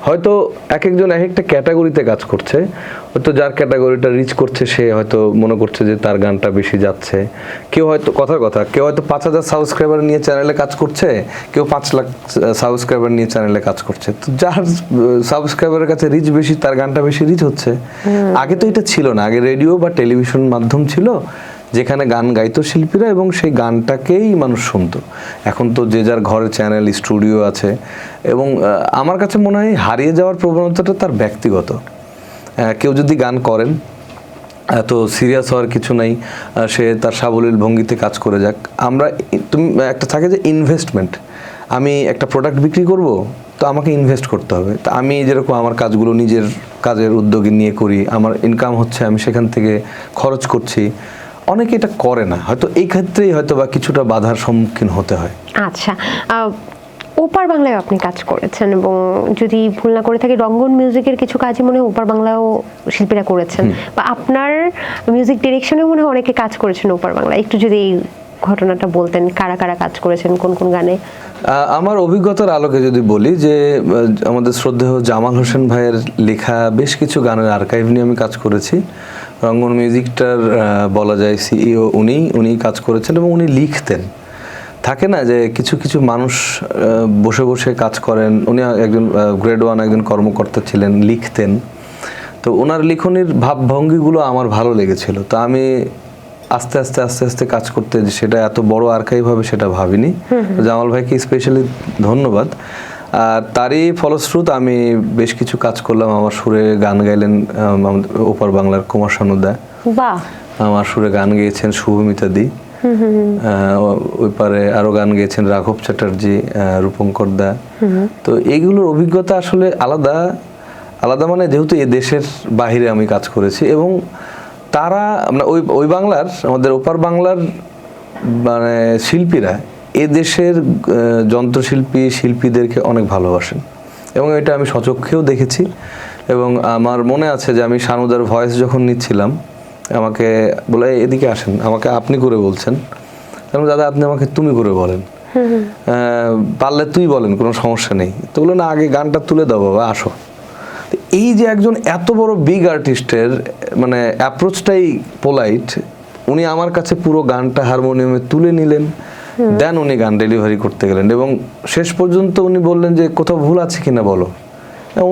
হয়তো এক একজন এক একটা ক্যাটাগরিতে কাজ করছে, হয়তো যার ক্যাটাগরিটা রিচ করছে সে হয়তো মনে করছে যে তার গানটা বেশি যাচ্ছে। কেউ হয়তো কথার কথা, কেউ হয়তো 5,000 সাবস্ক্রাইবার নিয়ে চ্যানেলে কাজ করছে, কেউ 5 লাখ সাবস্ক্রাইবার নিয়ে চ্যানেলে কাজ করছে। তো যার সাবস্ক্রাইবারের কাছে রিচ বেশি, তার গানটা বেশি রিচ হচ্ছে। আগে তো এটা ছিল না, আগে রেডিও বা টেলিভিশন মাধ্যম ছিল যেখানে গান গাইতো শিল্পীরা এবং সেই গানটাকেই মানুষ শুনতো। এখন তো যে যার ঘরে চ্যানেল, স্টুডিও আছে। এবং আমার কাছে মনে হয় হারিয়ে যাওয়ার প্রবণতাটা তার ব্যক্তিগত। কেউ যদি গান করেন, এত সিরিয়াস হওয়ার কিছু নাই, সে তার সাবলীল ভঙ্গিতে কাজ করে যাক। আমরা তুমি একটা থাকে যে ইনভেস্টমেন্ট, আমি একটা প্রোডাক্ট বিক্রি করব, তো আমাকে ইনভেস্ট করতে হবে। তা আমি যেরকম আমার কাজগুলো নিজের কাজের উদ্যোগে নিয়ে করি, আমার ইনকাম হচ্ছে, আমি সেখান থেকে খরচ করছি। অনেকে এটা করে না, হয়তো এই ক্ষেত্রেই হয়তো বা কিছুটা বাধার সম্মুখীন হতে হয়। আচ্ছা, ওপার বাংলায় আপনি কাজ করেছেন এবং যদি ভুল না করে থাকি রঙ্গন মিউজিকের কিছু কাজই মনে হয় ওপার বাংলায়ও শিল্পীরা করেছেন, বা আপনার মিউজিক ডিরেকশনেও মনে হয় অনেকে কাজ করেছেন ওপার বাংলায়। একটু যদি এই ঘটনাটা বলতেন, কারা কারা কাজ করেছেন, কোন কোন গানে? আমার অভিজ্ঞতার আলোকে যদি বলি যে আমাদের শ্রদ্ধেয় জামাল হোসেন ভাইয়ের লেখা বেশ কিছু গানের আর্কাইভ নিয়ে আমি কাজ করেছি। রঙ্গন মিউজিকটার বলা যায় সিইও উনি কাজ করেছেন এবং উনি লিখতেন। থাকে না যে কিছু কিছু মানুষ বসে বসে কাজ করেন, উনি একজন গ্রেড 1 একজন কর্মকর্তা ছিলেন, লিখতেন। তো ওনার লিখনির ভাবভঙ্গিগুলো আমার ভালো লেগেছিল। তো আমি আস্তে আস্তে আস্তে আস্তে কাজ করতে, সেটা এত বড় আর্কাইভ হবে সেটা ভাবিনি। জামাল ভাইকে স্পেশালি ধন্যবাদ। আর তারই ফলশ্রুত আমি বেশ কিছু কাজ করলাম। আমার সুরে গান গাইলেন ওপার বাংলার কুমার শানুদা, বাহ। আমার সুরে গান গেয়েছেন শুভমিতা দি, ওই পারে আরো গান গেয়েছেন রাঘব চ্যাটার্জি, রূপঙ্কর দা। তো এইগুলোর অভিজ্ঞতা আসলে আলাদা আলাদা। মানে যেহেতু এ দেশের বাহিরে আমি কাজ করেছি এবং তারা ওই বাংলার, আমাদের ওপার বাংলার মানে শিল্পীরা এ দেশের যন্ত্রশিল্পী শিল্পীদেরকে অনেক ভালোবাসেন এবং এটা আমি স্বচক্ষেও দেখেছি। এবং আমার মনে আছে যে আমি শানুদার ভয়েস যখন নিচ্ছিলাম, আমাকে বলে এদিকে আসেন, আমাকে আপনি করে বলছেন। কারণ দাদা আপনি আমাকে তুমি করে বলেন, পারলে তুই বলেন, কোনো সমস্যা নেই। তো বললো না, আগে গানটা তুলে দাও বাবা, আসো। এই যে একজন এত বড় বিগ আর্টিস্টের মানে অ্যাপ্রোচটাই পোলাইট। উনি আমার কাছে পুরো গানটা হারমোনিয়ামে তুলে নিলেন, দেন উনি গান ডেলিভারি করতে গেলেন এবং শেষ পর্যন্ত উনি বললেন যে কোথাও ভুল আছে কিনা বলো।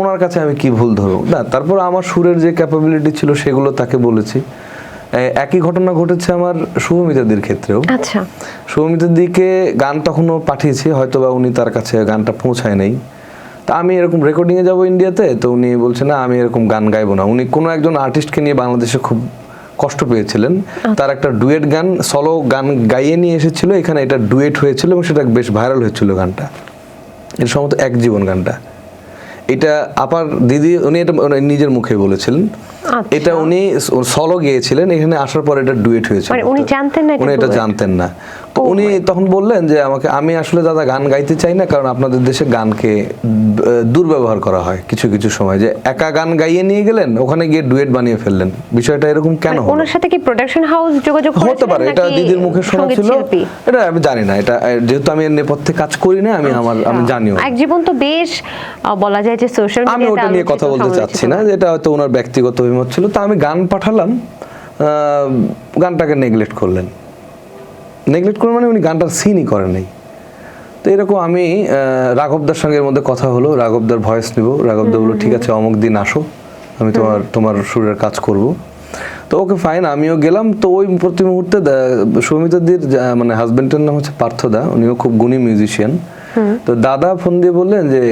ওনার কাছে আমি কি ভুল ধরবো না, তারপর আমার সুরের যে ক্যাপাবিলিটি ছিল সেগুলো তাকে বলেছি। একই ঘটনা ঘটেছে আমার শুভমিতাদির ক্ষেত্রেও। আচ্ছা, শুভমিতাদিকে গান তখনও পাঠিয়েছি, হয়তো বা উনি তার কাছে গানটা পৌঁছায় নাই। তা তা আমি এরকম রেকর্ডিংয়ে যাব ইন্ডিয়াতে, তো উনি বলছে না আমি এরকম গান গাইবো না। উনি কোনো একজন আর্টিস্টকে নিয়ে বাংলাদেশে খুব কষ্ট পেয়েছিলেন, তার একটা ডুয়েট গান সলো গান গাইয়ে নিয়ে এসেছিল এখানে, এটা ডুয়েট হয়েছিল এবং সেটা বেশ ভাইরাল হয়েছিল গানটা, এর সম্ভবত এক জীবন গানটা। এটা আপার দিদি উনি এটা নিজের মুখে বলেছিলেন, এটা উনি সলো গেয়েছিলেন, এখানে আসার পর এটা ডুয়েট হয়েছিল। মানে উনি জানতেন না, উনি এটা জানতেন না। তো উনি তখন বললেন যে আমাকে, আমি আসলে দাদা গান গাইতে চাই না, কারণ আপনাদের দেশে গানকে দুর্ব্যবহার করা হয় কিছু কিছু সময়, যে একা গান গাইয়ে নিয়ে গেলেন ওখানে গিয়ে ডুয়েট বানিয়ে ফেললেন, বিষয়টা এরকম কেন হলো? ওনার সাথে কি প্রোডাকশন হাউস যোগাযোগ করেছিল? হতে পারে, এটা দিদির মুখে শোনা ছিল, এটা আমি জানি না, এটা যেহেতু আমি এর নেপথ্যে কাজ করি না, আমি জানিও এক জীবন তো বেশ বলা যায় যে সোশ্যাল মিডিয়াতে, আমি ওটা নিয়ে কথা বলতে চাচ্ছি না, যেটা হয়তো ওনার ব্যক্তিগত অভিমত ছিল। তো আমি গান পাঠালাম, গানটাকে নেগলেক্ট করলেন, নেগলেক্ট করে মানে উনি গানটার সিনই করেন নাই। তো এরকম আমি রাঘবদার সঙ্গে এর মধ্যে কথা হলো, রাঘবদার ভয়েস নিব, রাঘবদা বললো ঠিক আছে অমুক দিন আসো, আমি তোমার সুরের কাজ করব। তো ওকে ফাইন, আমিও গেলাম। তো ওই প্রতি মুহূর্তে সৌমিতাদির মানে হাজবেন্ডের নাম হচ্ছে পার্থদা, উনিও খুব গুণী মিউজিশিয়ান। তো দাদা ফোন দিয়ে বললেন যে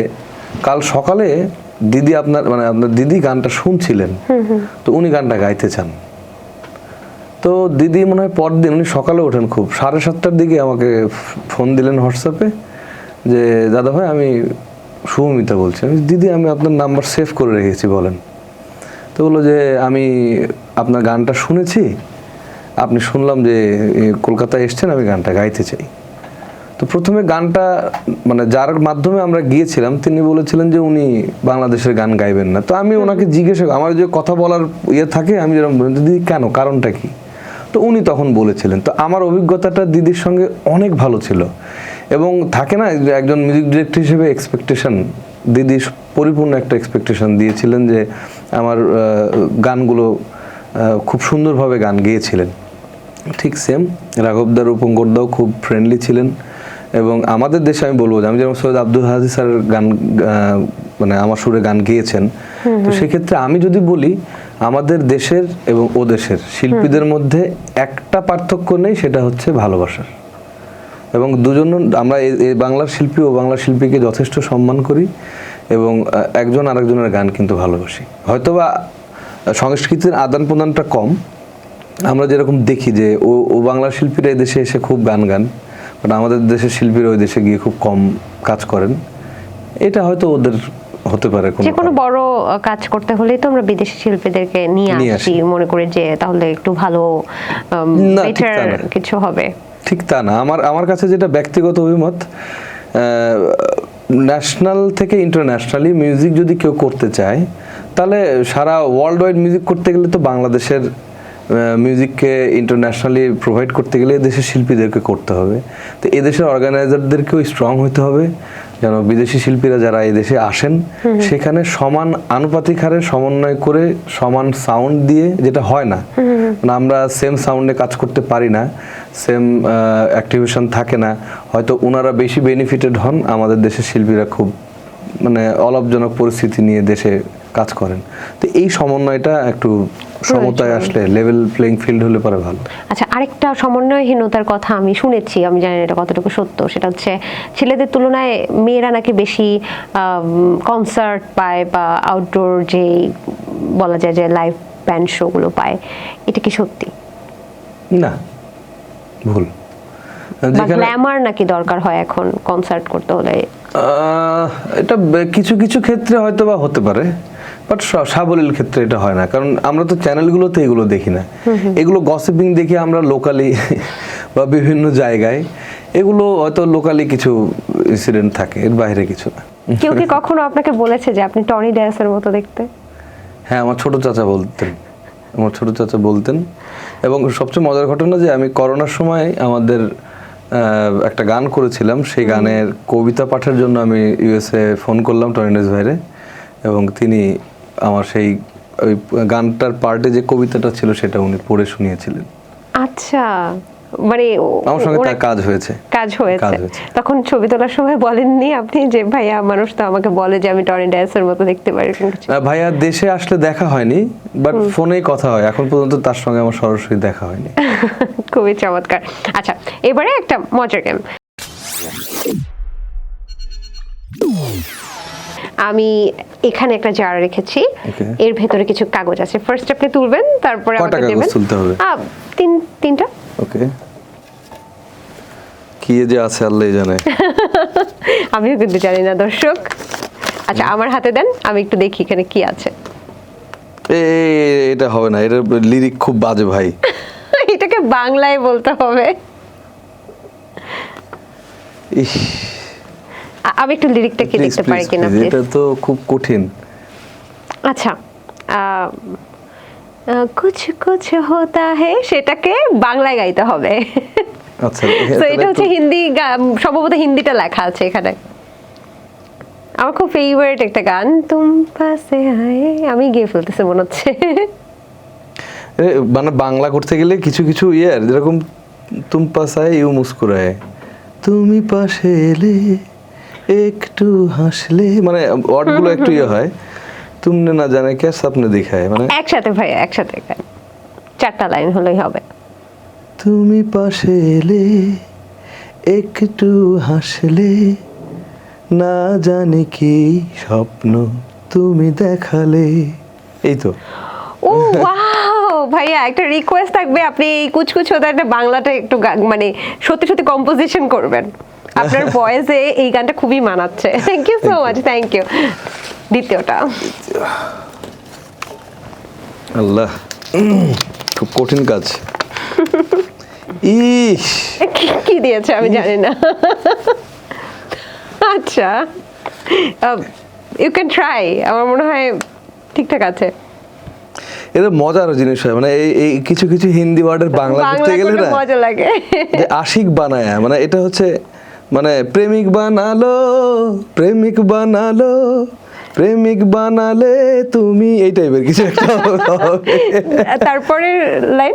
কাল সকালে দিদি আপনার দিদি গানটা শুনছিলেন, তো উনি গানটা গাইতে চান। তো দিদি মনে হয় পরদিন, উনি সকালে ওঠেন খুব 7:30টার দিকে, আমাকে ফোন দিলেন হোয়াটসঅ্যাপে যে দাদা ভাই আমি শুভমিতা বলছি। আমি দিদি আমি আপনার নাম্বার সেভ করে রেখেছি, বলেন। তো বললো যে আমি আপনার গানটা শুনেছি, আপনি শুনলাম যে কলকাতায় এসছেন, আমি গানটা গাইতে চাই। তো প্রথমে গানটা মানে যার মাধ্যমে আমরা গিয়েছিলাম তিনি বলেছিলেন যে উনি বাংলাদেশের গান গাইবেন না। তো আমি ওনাকে জিজ্ঞেস, আমার যে কথা বলার ইয়ে থাকে, আমি যেরকম বলি দিদি কেন, কারণটা কি? তো উনি তখন বলেছিলেন। তো আমার অভিজ্ঞতাটা দিদির সঙ্গে অনেক ভালো ছিল, এবং থাকে না একজন মিউজিক ডিরেক্টর হিসেবে এক্সপেকটেশন, দিদি পরিপূর্ণ একটা এক্সপেকটেশন দিয়েছিলেন যে আমার গানগুলো খুব সুন্দরভাবে গান গেয়েছিলেন। ঠিক সেম রাঘবদার, রূপঙ্করদাও খুব ফ্রেন্ডলি ছিলেন। এবং আমাদের দেশে আমি বলবো যে আমি যেমন সৈয়দ আব্দুল হাজি স্যারের গান মানে আমার সুরে গান গেয়েছেন, তো সেক্ষেত্রে আমি যদি বলি আমাদের দেশের এবং ও দেশের শিল্পীদের মধ্যে একটা পার্থক্য নেই, সেটা হচ্ছে ভালোবাসার। এবং দুজন আমরা এই বাংলার শিল্পী ও বাংলার শিল্পীকে যথেষ্ট সম্মান করি, এবং একজন আরেকজনের গান কিন্তু ভালোবাসি। হয়তোবা সংস্কৃতির আদান প্রদানটা কম, আমরা যেরকম দেখি যে ও বাংলার শিল্পীরা এই দেশে এসে খুব গান গান, বাট আমাদের দেশের শিল্পীরা ওই দেশে গিয়ে খুব কম কাজ করেন। এটা হয়তো ওদের হতে পারে। যে কোনো বড় কাজ করতে হলেই তো আমরা বিদেশি শিল্পীদেরকে নিয়ে আসি, মনে করে যে তাহলে একটু ভালো বেটার কিছু হবে। ঠিক তা না, আমার কাছে যেটা ব্যক্তিগত অভিমত, ন্যাশনাল থেকে ইন্টারন্যাশনালি মিউজিক যদি কেউ করতে চায়, তাহলে সারা ওয়ার্ল্ড ওয়াইড মিউজিক করতে গেলে তো বাংলাদেশের মিউজিককে ইন্টারন্যাশনালি প্রোভাইড করতে গেলে দেশের শিল্পীদেরকে করতে হবে। তো এদেশের অর্গানাইজারদেরকেও স্ট্রং হতে হবে, যেন বিদেশি শিল্পীরা যারা এই দেশে আসেন সেখানে সমান আনুপাতিক হারে সমন্বয় করে সমান সাউন্ড দিয়ে, যেটা হয় না, মানে আমরা সেম সাউন্ডে কাজ করতে পারি না, সেম অ্যাক্টিভেশন থাকে না, হয়তো ওনারা বেশি বেনিফিটেড হন, আমাদের দেশের শিল্পীরা খুব মানে অলাভজনক পরিস্থিতি নিয়ে দেশে কাজ করেন। তো এই সমন্বয়টা একটু সমতায় আসলে, লেভেল প্লেইং ফিল্ড হলে পরে ভালো। আচ্ছা, আরেকটা সমন্বয়হীনতার কথা আমি শুনেছি, আমি জানি না এটা কতটুকু সত্য, সেটা হচ্ছে ছেলেদের তুলনায় মেয়েরা নাকি বেশি কনসার্ট পায় বা আউটডোর যে বলা যায় যে লাইভ ব্যান্ড শো গুলো পায়, এটা কি সত্যি? না, ভুল। গ্ল্যামার নাকি দরকার হয় এখন কনসার্ট করতে হলে? এটা কিছু কিছু ক্ষেত্রে হয়তো বা হতে পারে, বাট সাবলীল ক্ষেত্রে এটা হয় না, কারণ আমরা তো চ্যানেলগুলোতে এগুলো দেখি না, এগুলো গসিপিং দেখি আমরা লোকালি বা বিভিন্ন জায়গায়, এগুলো হয়তো লোকালি কিছু ইনসিডেন্ট থাকে, এর বাইরে কিছু না। কেউ কি কখনো আপনাকে বলেছে যে আপনি টনি ড্যান্সের মতো দেখতে? হ্যাঁ, আমার ছোট চাচা বলতেন, এবং সবচেয়ে মজার ঘটনা যে আমি করোনার সময় আমাদের একটা গান করেছিলাম, সেই গানের কবিতা পাঠের জন্য আমি ইউএসএ ফোন করলাম টনি ড্যান্স ভাইরে, এবং তিনি আমার সেই ওই গানটার পার্টে যে কবিতাটা ছিল সেটা উনি পড়ে শুনিয়েছিলেন। আচ্ছা, মানে আমার সঙ্গে তার কাজ হয়েছে। তখন ছবি তোলার সময় বলেননি আপনি যে ভাইয়া মানুষ তো আমাকে বলে যে আমি টনি ড্যান্সের মতো দেখতে পারি? ভাইয়া দেশে আসলে দেখা হয়নি, বাট ফোনেই কথা হয়, এখন পর্যন্ত তার সঙ্গে আমার সরাসরি দেখা হয়নি। খুবই চমৎকার। আচ্ছা, এবারে একটা মজার গেম। আমি এখানে একটা জার রেখেছি, Okay. এর ভেতরে কিছু কাগজ আছে। ফার্স্ট আপনি তুলবেন, তারপরে কয়টা আমাকে কাগজ দেবেন। তুলতে হবে? তিনটা। ওকে, কি যে আছে আল্লাহই জানে। আমিও কিন্তু জানি না দর্শক। আচ্ছা, আমার হাতে দেন, আমি একটু দেখি এখানে কি আছে। এটা হবে না, এটা লিরিক খুব বাজে ভাই। এটাকে বাংলায় বলতে হবে। ইস, আমি একটু লিরিকটা কি দেখতে পারি কিনা প্লিজ? এটা তো খুব কঠিন। আচ্ছা, কুছ কুছ হোতা হে, সেটাকে বাংলায় গাইতে হবে। আচ্ছা, তো এটা হচ্ছে হিন্দি, সম্ভবত হিন্দিটা লেখা আছে এখানে। আমার খুব ফেভারিট একটা গান, তুম পাসে আয়ে, আমি গেয়ে ফেলতেছি মনে হচ্ছে। মানে বাংলা করতে গেলে কিছু কিছু যেরকম তুম পাসায় ইউ মুস্কুরায়, তুমি পাশে এলে একটু হাসলে, মানে ওয়ার্ডগুলো একটু হয়। তুমনে না জানে কে স্বপ্নে দেখায়, মানে একসাথে ভাইয়া, একসাথে গান, 4টা লাইন হলেই হবে। তুমি পাশে এলে একটু হাসলে, না জানি কি স্বপ্ন তুমি দেখালে। এই তো। ও ওয়াও ভাইয়া, একটা রিকোয়েস্ট থাকবে, আপনি এই কুচকুচ হতে একটা বাংলাটা একটু মানে সত্যি সত্যি কম্পোজিশন করবেন। আপনার ভয়েসে এই গানটা খুবই মানাচ্ছে। Thank you so much, thank you. দ্বিতীয়টা। আল্লাহ, খুব কঠিন কাজ। ইস, কি দিয়েছে আমি জানি না। আচ্ছা, ইউ ক্যান ট্রাই, আমার মনে হয় ঠিকঠাক আছে। এটা মজার জিনিস হয়, মানে এই কিছু কিছু হিন্দি ওয়ার্ডের বাংলা করতে গেলে না মজা লাগে। যে আশিক বানায়, মানে এটা হচ্ছে মানে প্রেমিক বানালো, প্রেমিক বানালো, প্রেমিক বানালে তুমি, এই টাইপের কিছু একটা হবে। তারপরের লাইন,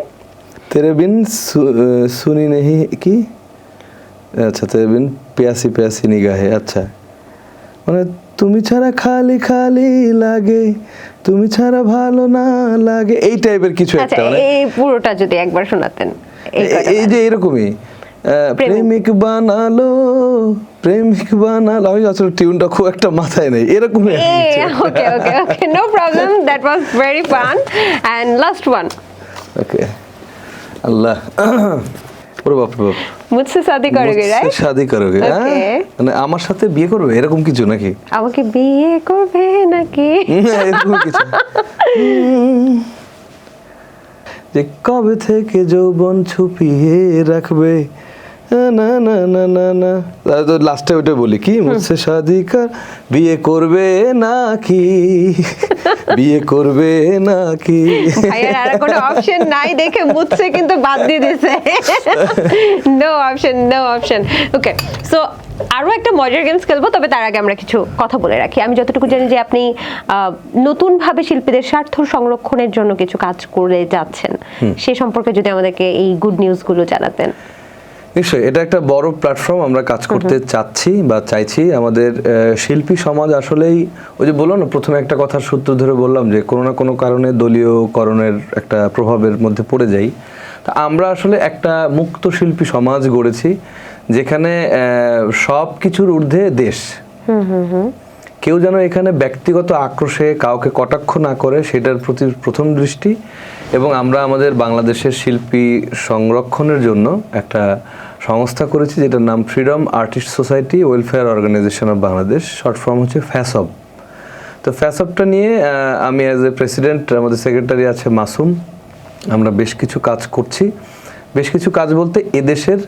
তেরে বিন সুনি নেহি কি, আচ্ছা তেরে বিন প্যাসি প্যাসি নিগাহে, আচ্ছা মানে তুমি ছাড়া খালি খালি লাগে, তুমি ছাড়া ভালো না লাগে, এই টাইপের কিছু আচ্ছা, একটা, মানে এই পুরোটা যদি একবার শোনাতেন। এই যে এরকমই প্রেমিক বানালো, প্রেমিক বানালো, আমি আসলে টিউনটা খুব একটা মাথায় নেই, এরকমই okay okay okay, no problem, that was very fun. And last one. Okay, Allah, ওরে বাপ রে বাপ, মুঝসে শাদি করোগে, রাইট? শাদি করোগে, মানে আমার সাথে বিয়ে করবে, এরকম কিছু নাকি? আমাকে বিয়ে করবে নাকি? এরকম কিছু যে কবে থেকে যৌবন ছুপিয়ে রাখবে, না না না না না, লাস্টে ওইটা বলি কি, মুঝসে শাদি কর, বিয়ে করবে নাকি, বিয়ে করবে নাকি। ভাইয়ের আর কোনো অপশন নাই দেখে মুঝসে কিন্তু বাদ দিয়ে দিয়েছে। No option, no option. Okay, so আরো একটা মজার গেমস খেলবো, তবে তার আগে আমরা কিছু কথা বলে রাখি। আমি যতটুকু জানি যে আপনি নতুনভাবে শিল্পীদের স্বার্থ সংরক্ষণের জন্য কিছু কাজ করে যাচ্ছেন, সে সম্পর্কে যদি আমাদেরকে এই গুড নিউজগুলো জানাতেন। নিশ্চয়ই, এটা একটা বড় প্ল্যাটফর্ম, আমরা কাজ করতে চাচ্ছি বা চাইছি। আমাদের শিল্পী সমাজ আসলেই, ওই যে বললাম না প্রথমে একটা কথার সূত্র ধরে বললাম যে কোনো না কোনো কারণে দলীয়করণের একটা প্রভাবের মধ্যে পড়ে যাই। তা আমরা আসলে একটা মুক্ত শিল্পী সমাজ গড়েছি, যেখানে সব কিছুর ঊর্ধ্বে দেশ। কেউ যেন এখানে ব্যক্তিগত আক্রোশে কাউকে কটাক্ষ না করে, সেটার প্রতি প্রথম দৃষ্টি। এবং আমরা আমাদের বাংলাদেশের শিল্পী সংরক্ষণের জন্য একটা সংস্থা করেছি, যেটার নাম freedom artist society welfare organisation of Bangladesh, short form হচ্ছে ফ্যাসব। তো ফ্যাসবটা নিয়ে আমি অ্যাজ এ প্রেসিডেন্ট, আমাদের সেক্রেটারি আছে মাসুম, আমরা বেশ কিছু কাজ করছি। বেশ কিছু কাজ বলতে, এদেশের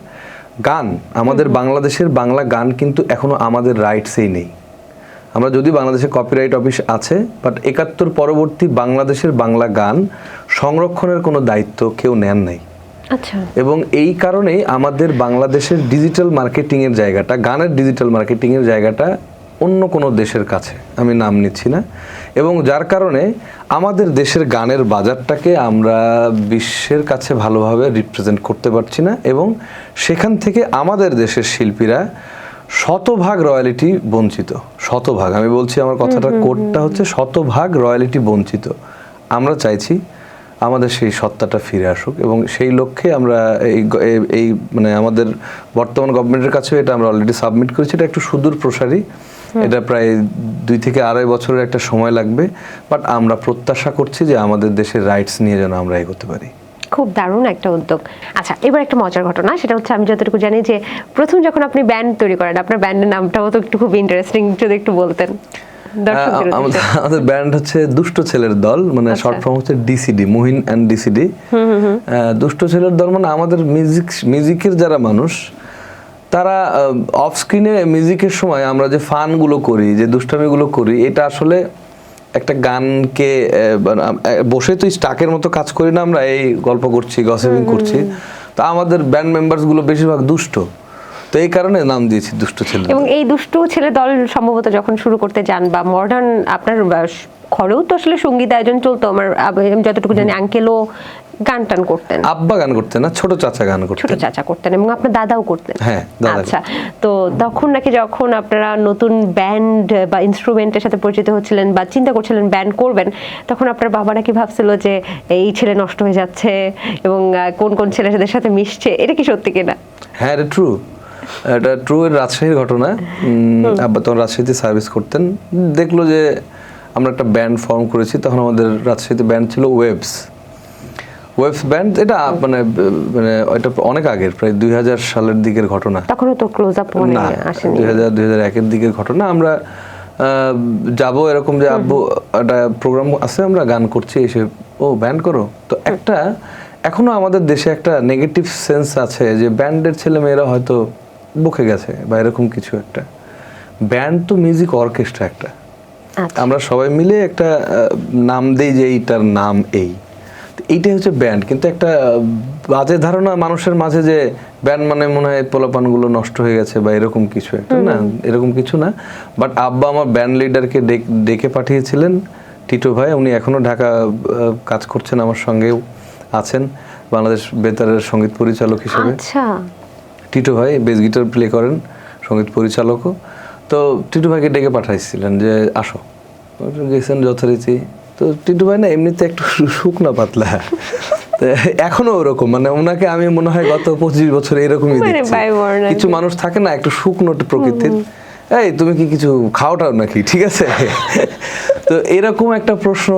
গান, আমাদের বাংলাদেশের বাংলা গান কিন্তু এখনো আমাদের রাইটসেই নেই। আমরা যদি বাংলাদেশে কপিরাইট অফিস আছে, বাট ৭১ পরবর্তী বাংলাদেশের বাংলা গান সংরক্ষণের কোনো দায়িত্ব কেউ নেন নাই। আচ্ছা। এবং এই কারণেই আমাদের বাংলাদেশের ডিজিটাল মার্কেটিংয়ের জায়গাটা, গানের ডিজিটাল মার্কেটিংয়ের জায়গাটা অন্য কোনো দেশের কাছে, আমি নাম নিচ্ছি না। এবং যার কারণে আমাদের দেশের গানের বাজারটাকে আমরা বিশ্বের কাছে ভালোভাবে রিপ্রেজেন্ট করতে পারছি না। এবং সেখান থেকে আমাদের দেশের শিল্পীরা শতভাগ রয়্যালিটি বঞ্চিত। শতভাগ, আমি বলছি, আমার কথাটার কোডটা হচ্ছে শতভাগ রয়্যালিটি বঞ্চিত। আমরা চাইছি আমাদের সেই সত্তাটা ফিরে আসুক, এবং সেই লক্ষ্যে আমরা এই মানে আমাদের বর্তমান গভর্নমেন্টের কাছেও এটা আমরা অলরেডি সাবমিট করেছি। এটা একটু সুদূর প্রসারী, এটা প্রায় 2 থেকে 2.5 বছরের একটা সময় লাগবে, বাট আমরা প্রত্যাশা করছি যে আমাদের দেশের রাইটস নিয়ে যেন আমরা এগোতে পারি। খুব দারুণ একটা উদ্যোগ। আচ্ছা, এবার একটা মজার ঘটনা, সেটা হচ্ছে আমি যতটুকু জানি যে প্রথম যখন আপনি ব্যান্ড তৈরি করেন, আপনার ব্যান্ডের নামটাও তো একটু খুব ইন্টারেস্টিং, যদি একটু বলতেন দর্শকদের উদ্দেশ্যে। আমাদের ব্যান্ড হচ্ছে দুষ্ট ছেলের দল, মানে আচ্ছা। শর্ট ফর্ম হচ্ছে ডিসিডি, মুহিন অ্যান্ড ডিসিডি। দুষ্ট ছেলের দল মানে আমাদের মিউজিকের যারা মানুষ, তারা অফ স্ক্রিনে মিউজিকের সময় আমরা যে ফানগুলো করি, যে দুষ্টামিগুলো করি, এটা আসলে একটা গানকে বসে তো স্টাকের মতো কাজ করি না আমরা, এই গল্প করছি, গসিপিং করছি। তো আমাদের ব্যান্ড মেম্বারসগুলো বেশিরভাগ দুষ্ট, তো এই কারণে নাম দিয়েছি দুষ্ট ছেলে। এবং এই দুষ্টু ছেলে দল সম্ভবত যখন শুরু করতে যান বা মডার্ন, আপনার ঘরেও তো আসলে সঙ্গীত আয়োজন চলতো, আমার আমি যতটুকু জানি আঙ্কেলও গান টান করতেন। আব্বা গান করতেন না, ছোট চাচা গান করতেন। ছোট চাচা করতেন এবং আপনার দাদাও করতেন। হ্যাঁ, দাদা। আচ্ছা, তো তখন নাকি যখন আপনারা নতুন ব্যান্ড বা ইনস্ট্রুমেন্টের সাথে পরিচিত হচ্ছিলেন বা চিন্তা করছিলেন ব্যান্ড করবেন, তখন আপনার বাবা নাকি ভাবছিল যে এই ছেলে নষ্ট হয়ে যাচ্ছে এবং কোন কোন ছেলেদের সাথে মিশছে, এটা কি সত্যি কিনা? হ্যাঁ, এটা ট্রু। এটা ট্রু, এর রাজশাহীর ঘটনা। আব্বা তখন রাজশাহীতে সার্ভিস করতেন, দেখলো যে আমরা একটা ব্যান্ড ফর্ম করেছি। তখন আমাদের রাজশাহীতে ব্যান্ড ছিল ওয়েভস ব্যান্ড। এটা মানে মানে এটা অনেক আগের, প্রায় 2000 সালের দিকের ঘটনা। তখনও তো ক্লোজ আপ মনে আসেনি। 2001 এর দিকের ঘটনা। আমরা যাবো এরকম যে আব্বু একটা প্রোগ্রাম আছে, আমরা গান করছি, এসে ও ব্যান্ড করো। তো একটা এখনো আমাদের দেশে একটা নেগেটিভ সেন্স আছে যে ব্যান্ডের ছেলে মেয়েরা হয়তো বকে গেছে বা এরকম কিছু একটা। ব্যান্ড তো মিউজিক অর্কেস্ট্রা একটা। আচ্ছা। আমরা সবাই মিলে একটা নাম দেই যে এইটার নাম এই, এইটাই হচ্ছে ব্যান্ড। কিন্তু একটা বাজে ধারণা মানুষের মাঝে যে ব্যান্ড মানে মনে হয় পোলাপানগুলো নষ্ট হয়ে গেছে বা এরকম কিছু একটা। না, এরকম কিছু না। বাট আব্বা আমার ব্যান্ড লিডারকে ডেকে পাঠিয়েছিলেন, টিটো ভাই। উনি এখনো ঢাকা কাজ করছেন, আমার সঙ্গেও আছেন বাংলাদেশ বেতারের সঙ্গীত পরিচালক হিসেবে। আচ্ছা, টিটো ভাই বেস গিটার প্লে করেন, সঙ্গীত পরিচালকও। তো টিটু ভাইকে ডেকে পাঠাইছিলেন যে আসো, গেছেন যথারীতি। তো টিটু ভাই না এমনিতে একটু শুকনা পাতলা, এখনো ওরকম, মানে ওনাকে আমি মনে হয় গত 25 বছর এরকমই দেখছি। কিছু মানুষ থাকে না একটু শুকনো প্রকৃতির, এই তুমি কি কিছু খাওয়াটাও নাকি, ঠিক আছে? তো এরকম একটা প্রশ্ন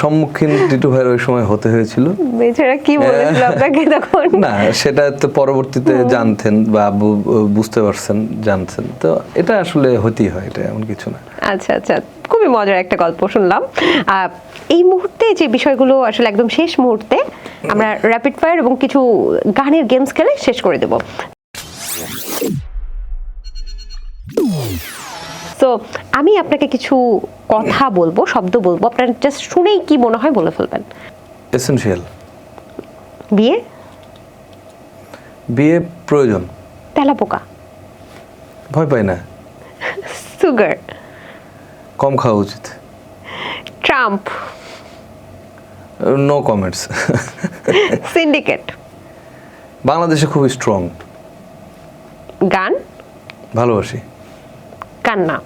সম্মুখীন টিটু ভাইয়ের ওই সময় হতে হয়েছিল। বেচারা কি বলেছিল আপনাকে তখন? না, সেটা তো পরবর্তীতে জানতেন বা আব্বু বুঝতে পারছেন, জানছেন। তো এটা আসলে হতেই হয়, এটা এমন কিছু না। আচ্ছা আচ্ছা, খুবই মজার একটা গল্প শুনলাম। এই মুহূর্তে যে বিষয়গুলো আসলে একদম শেষ মুহূর্তে আমরা র্যাপিড ফায়ার এবং কিছু গানের গেমস খেলে শেষ করে দেব। তো আমি আপনাকে কিছু কথা বলবো, শব্দ বলবো, আপনার জাস্ট শুনেই কি মনে হয় বলে ফেলবেন। এসেনশিয়াল। বিয়ে। বিয়ে প্রয়োজন। তেলাপোকা। ভয় পাই না। সুগার। কম খাওয়া উচিত। ট্রাম্প। No comments. সিন্ডিকেট। বাংলাদেশে খুব স্ট্রং। গান। ভালোবাসি। কান্না।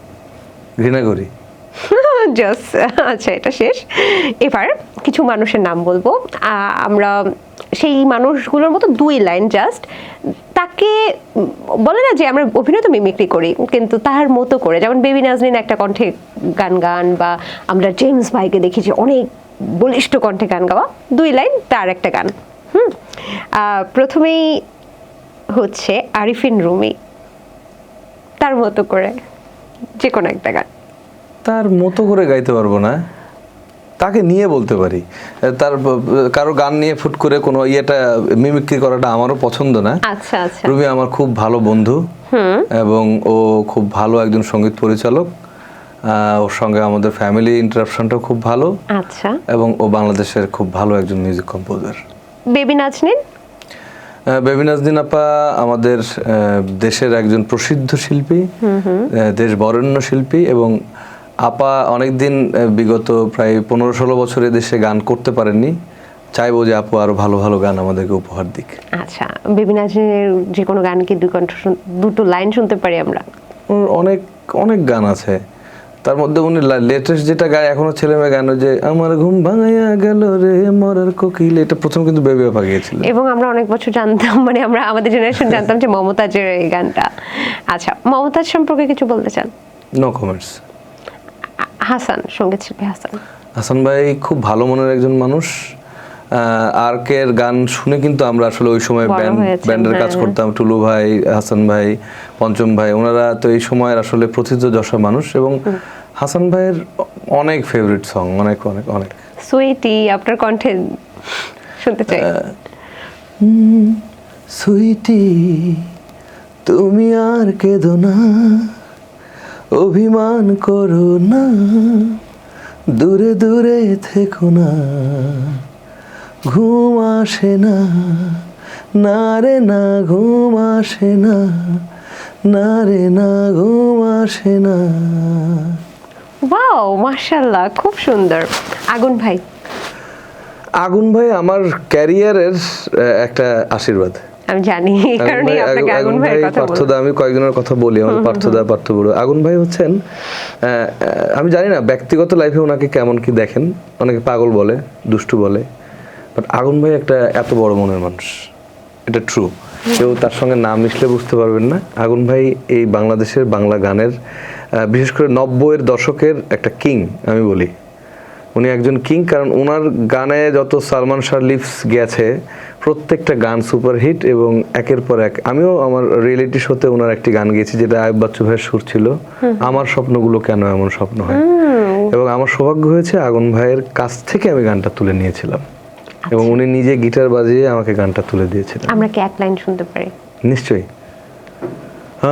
ঘৃণা করি। জাস্ট আচ্ছা, এটা শেষ। এবার কিছু মানুষের নাম বলবো, আমরা সেই মানুষগুলোর মতো 2 লাইন জাস্ট তাকে বলে না যে আমরা অভিনয় তো মিমিক্রি করি, কিন্তু তার মতো করে, যেমন বেবি নাজনীন একটা কণ্ঠে গান, বা আমরা জেমস ভাইকে দেখি যে অনেক বলিষ্ঠ কণ্ঠে গান গাওয়া। 2 লাইন তার একটা গান। প্রথমেই হচ্ছে আরিফিন রুমি, তার মতো করে যে কোনো একটা গান। তার মতো করে গাইতে পারবো না, তাকে নিয়ে বলতে পারি। তার কারো গান নিয়ে ফুট করে কোনো ইয়েটা মিমিক্রি করাটা আমারও পছন্দ না। আচ্ছা আচ্ছা। রুমি আমার খুব ভালো বন্ধু এবং ও খুব ভালো একজন সঙ্গীত পরিচালক। ওর সঙ্গে আমাদের ফ্যামিলি ইন্টারাকশনটাও খুব ভালো। আচ্ছা। এবং ও বাংলাদেশের খুব ভালো একজন মিউজিক কম্পোজার। বেবি নাজনীন। বেবি নাজনীন আপা আমাদের দেশের একজন প্রসিদ্ধ শিল্পী, দেশ বরেণ্য শিল্পী, এবং আপা অনেকদিন বিগত প্রায় 15-16 বছরে দেশে গান করতে পারেননি। চাইবো যে আপু আরো ভালো ভালো গান আমাদেরকে উপহার দিক। আচ্ছা, বেবি নাজনীনের যে কোনো গান কি 2 লাইন শুনতে পারি আমরা? ওর অনেক অনেক গান আছে, তার মধ্যে উনি লেটেস্ট যেটা গায় এখনো ছেলে মেয়ে গান, যে আমার ঘুম ভাঙাইয়া গেল রে মরার কোকিল, এটা প্রথম কিন্তু বেবি আপা গিয়েছিল। এবং আমরা অনেক বছর জানতাম, মানে আমাদের জেনারেশন জানতাম যে মমতাজের এই গানটা। আচ্ছা, মমতাজ সম্পর্কে কিছু বলতে চান? No comments. হাসান, সঙ্গীত শিল্পী হাসান। হাসান ভাই খুব ভালো মনের একজন মানুষ। আরকের গান শুনে কিন্তু আমরা আসলে ওই সময় বড় হয়েছেন, ব্যান্ডের কাজ হ্যাঁ। করতাম। টুলু ভাই, হাসান ভাই, পঞ্চম ভাই, ওনারা তো এই সময়ের আসলে প্রথিতযশা মানুষ। এবং হাসান ভাইয়ের অনেক ফেভারিট সং, অনেক অনেক অনেক। সুইটি, আপনার কণ্ঠে শুনতে চাই। সুইটি তুমি আর কেঁদো না, অভিমান করো না, দূরে দূরে থেকো না, ঘুম আসে না, না রে না ঘুম আসে না, না রে না ঘুম আসে না। ওয়াও, মাশাআল্লাহ, খুব সুন্দর। আগুন ভাই। আগুন ভাই আমার ক্যারিয়ারের একটা আশীর্বাদ। আমি জানি, এই কারণেই আপনাকে আগুন ভাইয়ের কথা বলবো। পার্থদা, আমি কয়েকজনের কথা বলি, আমার পার্থদা, পার্থ বড়। আগুন ভাই হচ্ছেন, আমি জানি না ব্যক্তিগত লাইফে ওনাকে কেমন কি দেখেন, অনেকে পাগল বলে, দুষ্টু বলে, বাট আগুন ভাই একটা এত বড় মনের মানুষ, এটা ট্রু। কেউ তার সঙ্গে না মিশলে বুঝতে পারবেন না। আগুন ভাই এই বাংলাদেশের বাংলা গানের বিশেষ করে 90-এর দশকের একটা কিং আমি বলি। উনি একজন কিং, কারণ ওনার গানে যত সালমান শাহ লিপস গেছে প্রত্যেকটা গান সুপারহিট এবং একের পর এক। আমিও আমার রিয়েলিটি শোতে ওনার একটি গান গেয়েছি যেটা আয়ুব বাচ্চু ভাইয়ের সুর ছিল, আমার স্বপ্নগুলো কেন এমন স্বপ্ন হয়। এবং আমার সৌভাগ্য হয়েছে আগুন ভাইয়ের কাছ থেকে আমি গানটা তুলে নিয়েছিলাম এবং উনি নিজে গিটার বাজিয়ে আমাকে গানটা তুলে দিয়েছিলেন। আমরা কি এক লাইন শুনতে পারি? নিশ্চয়ই।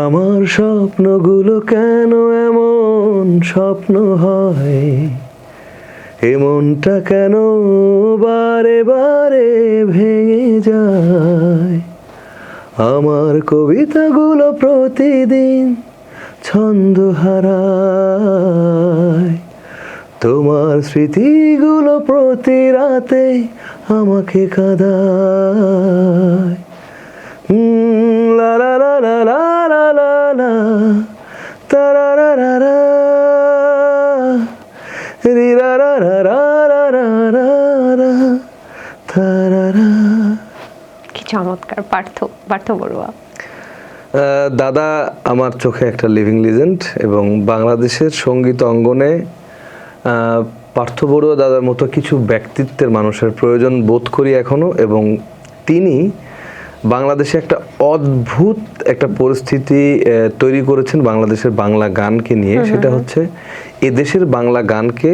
আমার স্বপ্নগুলো কেন এমন স্বপ্ন হয়, এমনটা কেন বারে বারে ভেঙে যায়, আমার কবিতাগুলো প্রতিদিন ছন্দ হারায়, তোমার স্মৃতিগুলো প্রতি রাতে আমাকে কাঁদায়। লা লা লা লা লা লা লা লা, তারা রা রা রা, রি রা রা রা রা রা রা রা রা, তারা রা। কি চমৎকার! পার্থ বড়ুয়া। দাদা আমার চোখে একটা লিভিং লিজেন্ড এবং বাংলাদেশের সঙ্গীত অঙ্গনে পার্থ বড়ুয়া দাদার মতো কিছু ব্যক্তিত্বের মানুষের প্রয়োজন বোধ করি এখনো। এবং তিনি বাংলাদেশে একটা অদ্ভুত একটা পরিস্থিতি তৈরি করেছেন বাংলাদেশের বাংলা গানকে নিয়ে। সেটা হচ্ছে এদেশের বাংলা গানকে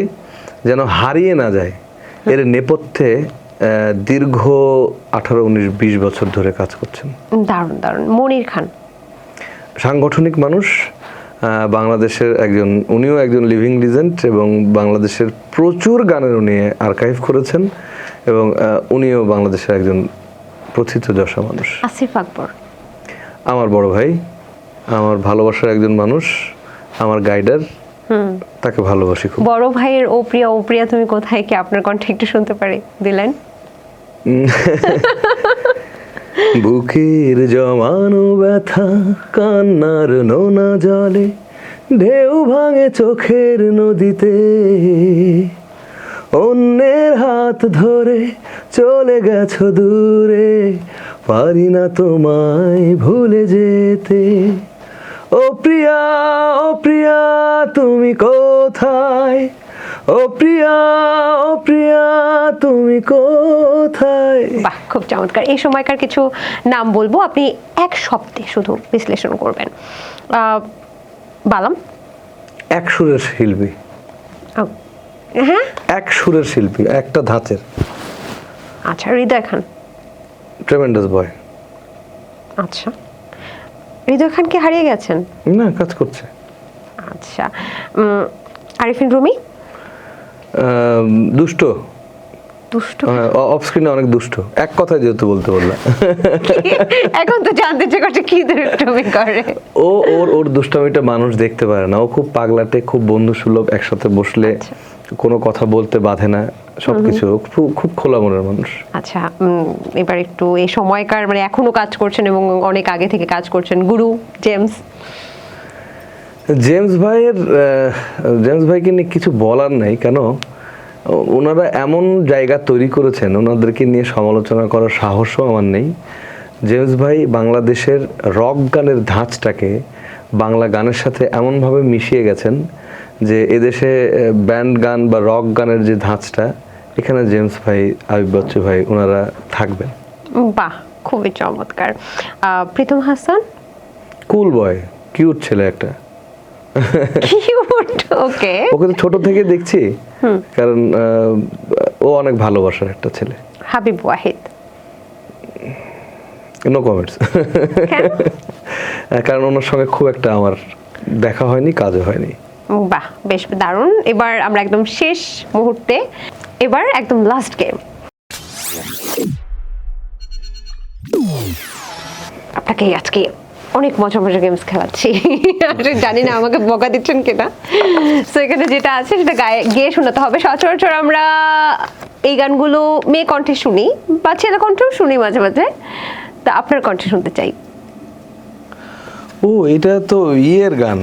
যেন হারিয়ে না যায়, এর নেপথ্যে দীর্ঘ 18, 19, 20 বছর ধরে কাজ করছেন। দারুণ দারুণ। মনির খান সাংগঠনিক মানুষ, বাংলাদেশের একজন, উনিও একজন লিভিং লিজেন্ড এবং বাংলাদেশের প্রচুর গানের উনি আর্কাইভ করেছেন এবং উনিও বাংলাদেশের একজন প্রথিতযশা মানুষ। আসিফ আকবর আমার বড় ভাই, আমার ভালোবাসার একজন মানুষ, আমার গাইডার, তাকে ভালোবাসি খুব। বড় ভাইয়ের ও প্রিয়া তুমি কোথায়, কি আপনার কণ্ঠে একটু শুনতে পারি? দিলেন। বুকের জমানো ব্যথা কান্নার নোনা জলে, ঢেউ ভাঙে চোখের নদীতে, অন্যের হাত ধরে চলে গেছো দূরে, পারি না তোমায় ভুলে যেতে। ও প্রিয়া, ও প্রিয়া তুমি কোথায়, ও প্রিয়া, ও প্রিয়া তুমি কোথায়। বাহ, খুব চমৎকার। এই সময়কার কিছু নাম বলবো, আপনি এক শব্দে শুধু বিশ্লেষণ করবেন। বালাম এক সুরের শিল্পী, হ্যাঁ, এক সুরের শিল্পী, একটা ধাঁচের। আচ্ছা, হৃদয় খান। ট্রেমেন্ডাস বয়। আচ্ছা, হৃদয় খান কি হারিয়ে গেছেন? না, কাজ করছে। আচ্ছা, আরিফিন রুমি। দুষ্ট, দুষ্ট, অফ স্ক্রিনে অনেক দুষ্ট। এক কথায় যেহেতু বলতে বললাম, এখন তো জানতে ইচ্ছে করছে কি দুষ্টুমি করে। ওর দুষ্টামিটা মানুষ দেখতে পারে না। ও খুব পাগলাটে, খুব বন্ধু সুলভ, একসাথে বসলে কোনো কথা বলতে বাধে না, সবকিছু খুব খোলা মনের মানুষ। আচ্ছা, এবার একটু এই সময়কার, মানে এখনো কাজ করছেন এবং অনেক আগে থেকে কাজ করছেন, গুরু জেমস ভাইকে নিয়ে কিছু বলার নাই। কেন, ওনারা এমন জায়গা তৈরি করেছেন, ওনাদেরকে নিয়ে সমালোচনা করার সাহসও আমার নেই। জেমস ভাই বাংলাদেশের রক গানের ধাঁচটাকে বাংলা গানের সাথে এমনভাবে মিশিয়ে গেছেন যে এদেশে ব্যান্ড গান বা রক গানের যে ধাঁচটা, এখানে জেমস ভাই, আবিব বাচ্চু ভাই ওনারা থাকবেন। বাহ, খুবই চমৎকার। প্রীতম হাসান, কুল বয়, কিউট ছেলে একটা। কিউট, ওকে। ওকে তো ছোট থেকে দেখছি, কারণ ও অনেক ভালোবাসার একটা ছেলে। Habib Wahid, no comments. কারণ ওনার সঙ্গে খুব একটা আমার দেখা হয়নি, কাজও হয়নি। বাহ, বেশ দারুণ। এবার আমরা একদম শেষ মুহূর্তে, এবার একদম লাস্ট গেম। আপনাকে আজকে অনেক মজা মজা গেমস খেলাচ্ছি। আসলে জানি না আমাকে বকা দিচ্ছেন কিনা। সো এখানে যেটা আছে সেটা গেয়ে শোনাতে হবে। সচরাচর আমরা এই গানগুলো মেয়ে কণ্ঠে শুনি বা ছেলে কণ্ঠেও শুনি মাঝে মাঝে, তা আপনার কণ্ঠে শুনতে চাই। ও, এটা তো ইয়ের গান,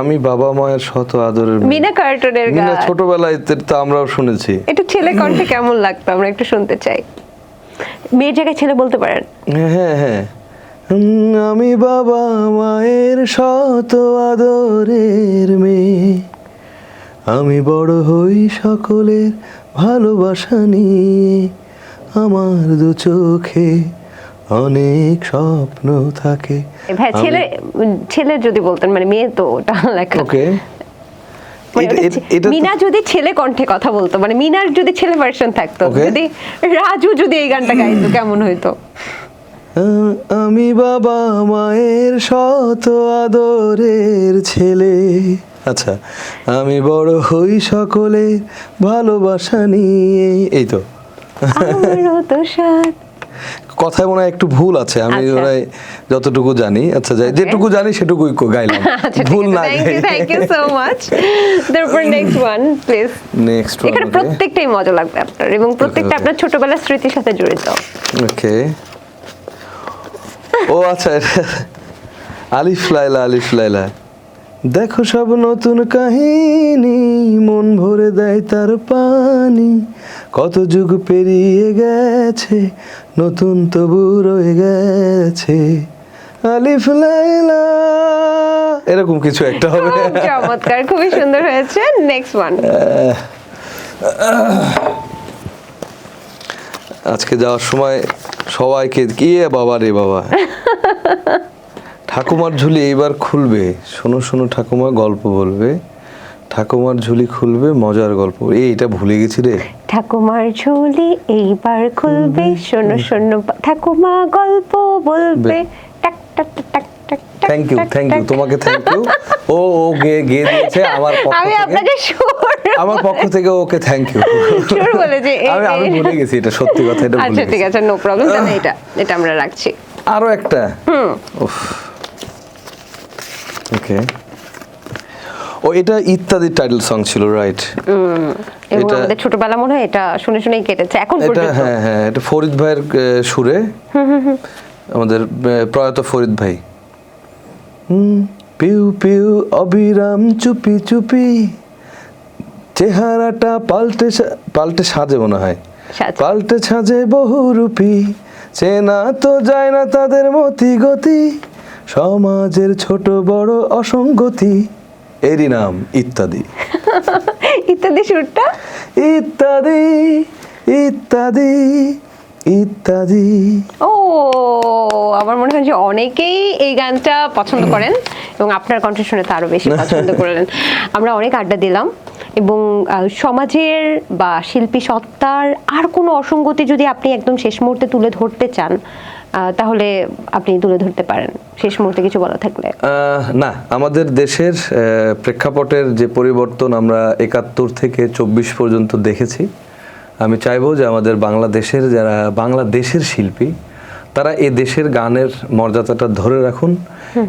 আমি বাবা মায়ের শত আদরের মিনা কার্টুনের গান। মিনা ছোটবেলায় তো আমরাও শুনেছি। একটু ছেলে কণ্ঠে কেমন লাগতো আমরা একটু শুনতে চাই। মেয়ের জায়গায় ছেলে বলতে পারেন। হ্যাঁ হ্যাঁ, আমি বাবা মায়ের শত আদরের মেয়ে, আমি বড় হই সকলের ভালোবাসা নিয়ে, আমার দু চোখে অনেক স্বপ্ন থাকে। ভাই ছেলে যদি বলতেন, মানে মেয়ে তো ওটা লেখা। ওকে, মিনা যদি ছেলে কণ্ঠে কথা বলতো, মানে মিনার যদি ছেলে ভার্সন থাকতো, যদি রাজু যদি এই গানটা গাইতো কেমন হইতো? আমি বাবা মায়ের শত আদরের ছেলে, আচ্ছা, আমি বড় হই সকলের ভালোবাসা নিয়ে, এই তো। আমারও তো সাথ। কথায় মনে হয় একটু ভুল আছে, আমি যতটুকু জানি, আচ্ছা যাই, যেটুকু জানি সেটুকুই গাইলাম, ভুল না গাই। Thank you so much. তারপর next one please. Next one, এখানে প্রত্যেকটাই মজা লাগবে আপনার, এবং প্রত্যেকটা আপনার ছোটবেলার স্মৃতির সাথে জড়িত। ওকে, ও আচ্ছা, আলিফ লাইলা, আলিফ লাইলা, দেখো সব নতুন কাহিনী, মন ভরে দেয় তার পানি, কত যুগ পেরিয়ে গেছে, নতুন তবু রয়ে গেছে, আলিফ লাইলা, এরকম কিছু একটা হবে। খুব চমৎকার, খুবই সুন্দর হয়েছে। Next one. আজকে যাওয়ার সময় সবাইকে, কি বাবা রে বাবা, ঠাকুমার ঝুলি এইবার খুলবে, শোনো শোনো ঠাকুমা গল্প বলবে, ঠাকুমার ঝুলি খুলবে মজার গল্প, এইটা ভুলে গেছি রে। ঠাকুমার ঝুলি এইবার খুলবে, শোনো শোনো ঠাকুমা গল্প বলবে, টাক টাক টাক টাক। থ্যাংক ইউ, তোমাকে থ্যাংক ইউ। ও গেয়ে দিয়েছে আমার পক্ষ আমি থেকে, আপনাকে আমার পক্ষ থেকে ওকে থ্যাংক ইউ। শুরু বলে যে আমি ভুলে গেছি, এটা সত্যি কথা, এটা ভুলে আচ্ছা ঠিক গেছি। আছে, নো প্রবলেম, তাহলে এটা আমরা রাখছি। আরো একটা, উফ, ওকে, ও এটা ইত্যাদি টাইটেল সং ছিল, রাইট? এবং আমাদের ছোটবেলা মনে হয় এটা শুনে শুনেই কেটেছে এখন এটা, পর্যন্ত। হ্যাঁ হ্যাঁ, এটা ফরিদ ভাইয়ের সুরে, আমাদের প্রয়াত ফরিদ ভাই। পিউ পিউ অবিরাম চুপি চুপি, চেহারাটা পাল্টে সাজে মনে হয়, পাল্টে সাজে বহুরূপী, চেনা তো যায় না তাদের মতি গতি, সমাজের ছোট বড় অসঙ্গতি, এরই নাম ইত্যাদি। ইত্যাদি সুরটা, ইত্যাদি ইত্যাদি ইত্যাদি। ও, আমার মনে হয় যে অনেকেই এই গানটা পছন্দ করেন এবং আপনার কণ্ঠ শুনে তো আরো বেশি পছন্দ করলেন। আমরা অনেক আড্ডা দিলাম, এবং সমাজের বা শিল্পী সত্তার আর কোনো অসঙ্গতি যদি আপনি একদম শেষ মুহূর্তে তুলে ধরতে চান, তাহলে আপনি তুলে ধরতে পারেন শেষ মুহূর্তে কিছু বলা থাকলে। না, আমাদের দেশের প্রেক্ষাপটের যে পরিবর্তন আমরা 71 থেকে 24 পর্যন্ত দেখেছি, আমি চাইবো যে আমাদের বাংলাদেশের যারা বাংলাদেশের শিল্পী, তারা এ দেশের গানের মর্যাদাটা ধরে রাখুন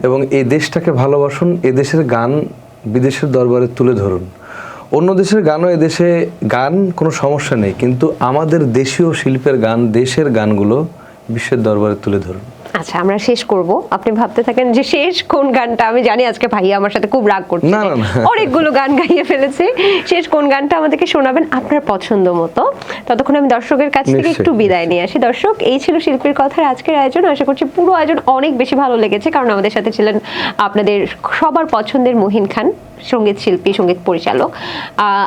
এবং এই দেশটাকে ভালোবাসুন, এ দেশের গান বিদেশের দরবারে তুলে ধরুন। অন্য দেশের গানও এদেশে গান, কোনো সমস্যা নেই, কিন্তু আমাদের দেশীয় শিল্পের গান, দেশের গানগুলো বিশ্বের দরবারে তুলে ধরুন। আচ্ছা আমরা শেষ করব, আপনি ভাবতে থাকেন যে শেষ কোন গানটা। আমি জানি আজকে ভাইয়া আমার সাথে খুব রাগ করছে, না, না, না। অনেকগুলো গান গাইয়ে ফেলেছে। শেষ কোন গানটা আমাদেরকে শোনাবেন আপনার পছন্দ মতো? ততক্ষণ আমি দর্শকের কাছ থেকে নিশ্চয়ই, একটু বিদায় নিয়ে আসি। দর্শক, এই ছিল শিল্পীর কথার আজকের আয়োজন। আশা করছি পুরো আয়োজন অনেক বেশি ভালো লেগেছে, কারণ আমাদের সাথে ছিলেন আপনাদের সবার পছন্দের মহিন খান, সঙ্গীত শিল্পী, সঙ্গীত পরিচালক।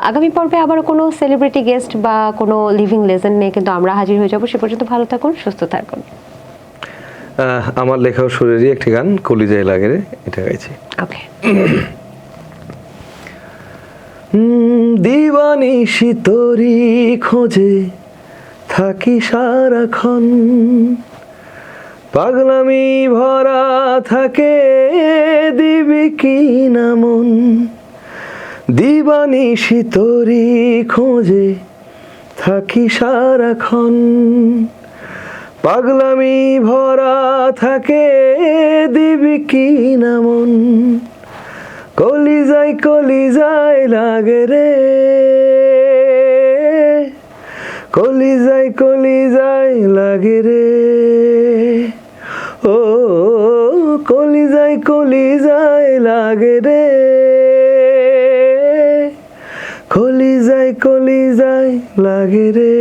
আগামী পর্বে আবারও কোনো সেলিব্রিটি গেস্ট বা কোনো লিভিং লেজেন্ড নিয়ে কিন্তু আমরা হাজির হয়ে যাবো। সে পর্যন্ত ভালো থাকুন, সুস্থ থাকুন। আমার লেখা ও সুরেরই একটি গান কলিজায় লাগে রে, এটা গাইছি। ওকে। দিবানিশি তোরি খোঁজে থাকি সারাক্ষণ, পাগলামি ভরা থাকে দিবি কি না মন। দিবানিশি তোরি খোঁজে থাকি সারাক্ষণ, পাগলামি ভরা থাকে দিবি কি না মন। কলিজায় লাগে রে, কলিজায় লাগে রে, ও কলিজায় লাগে রে, কলিজায় লাগে রে।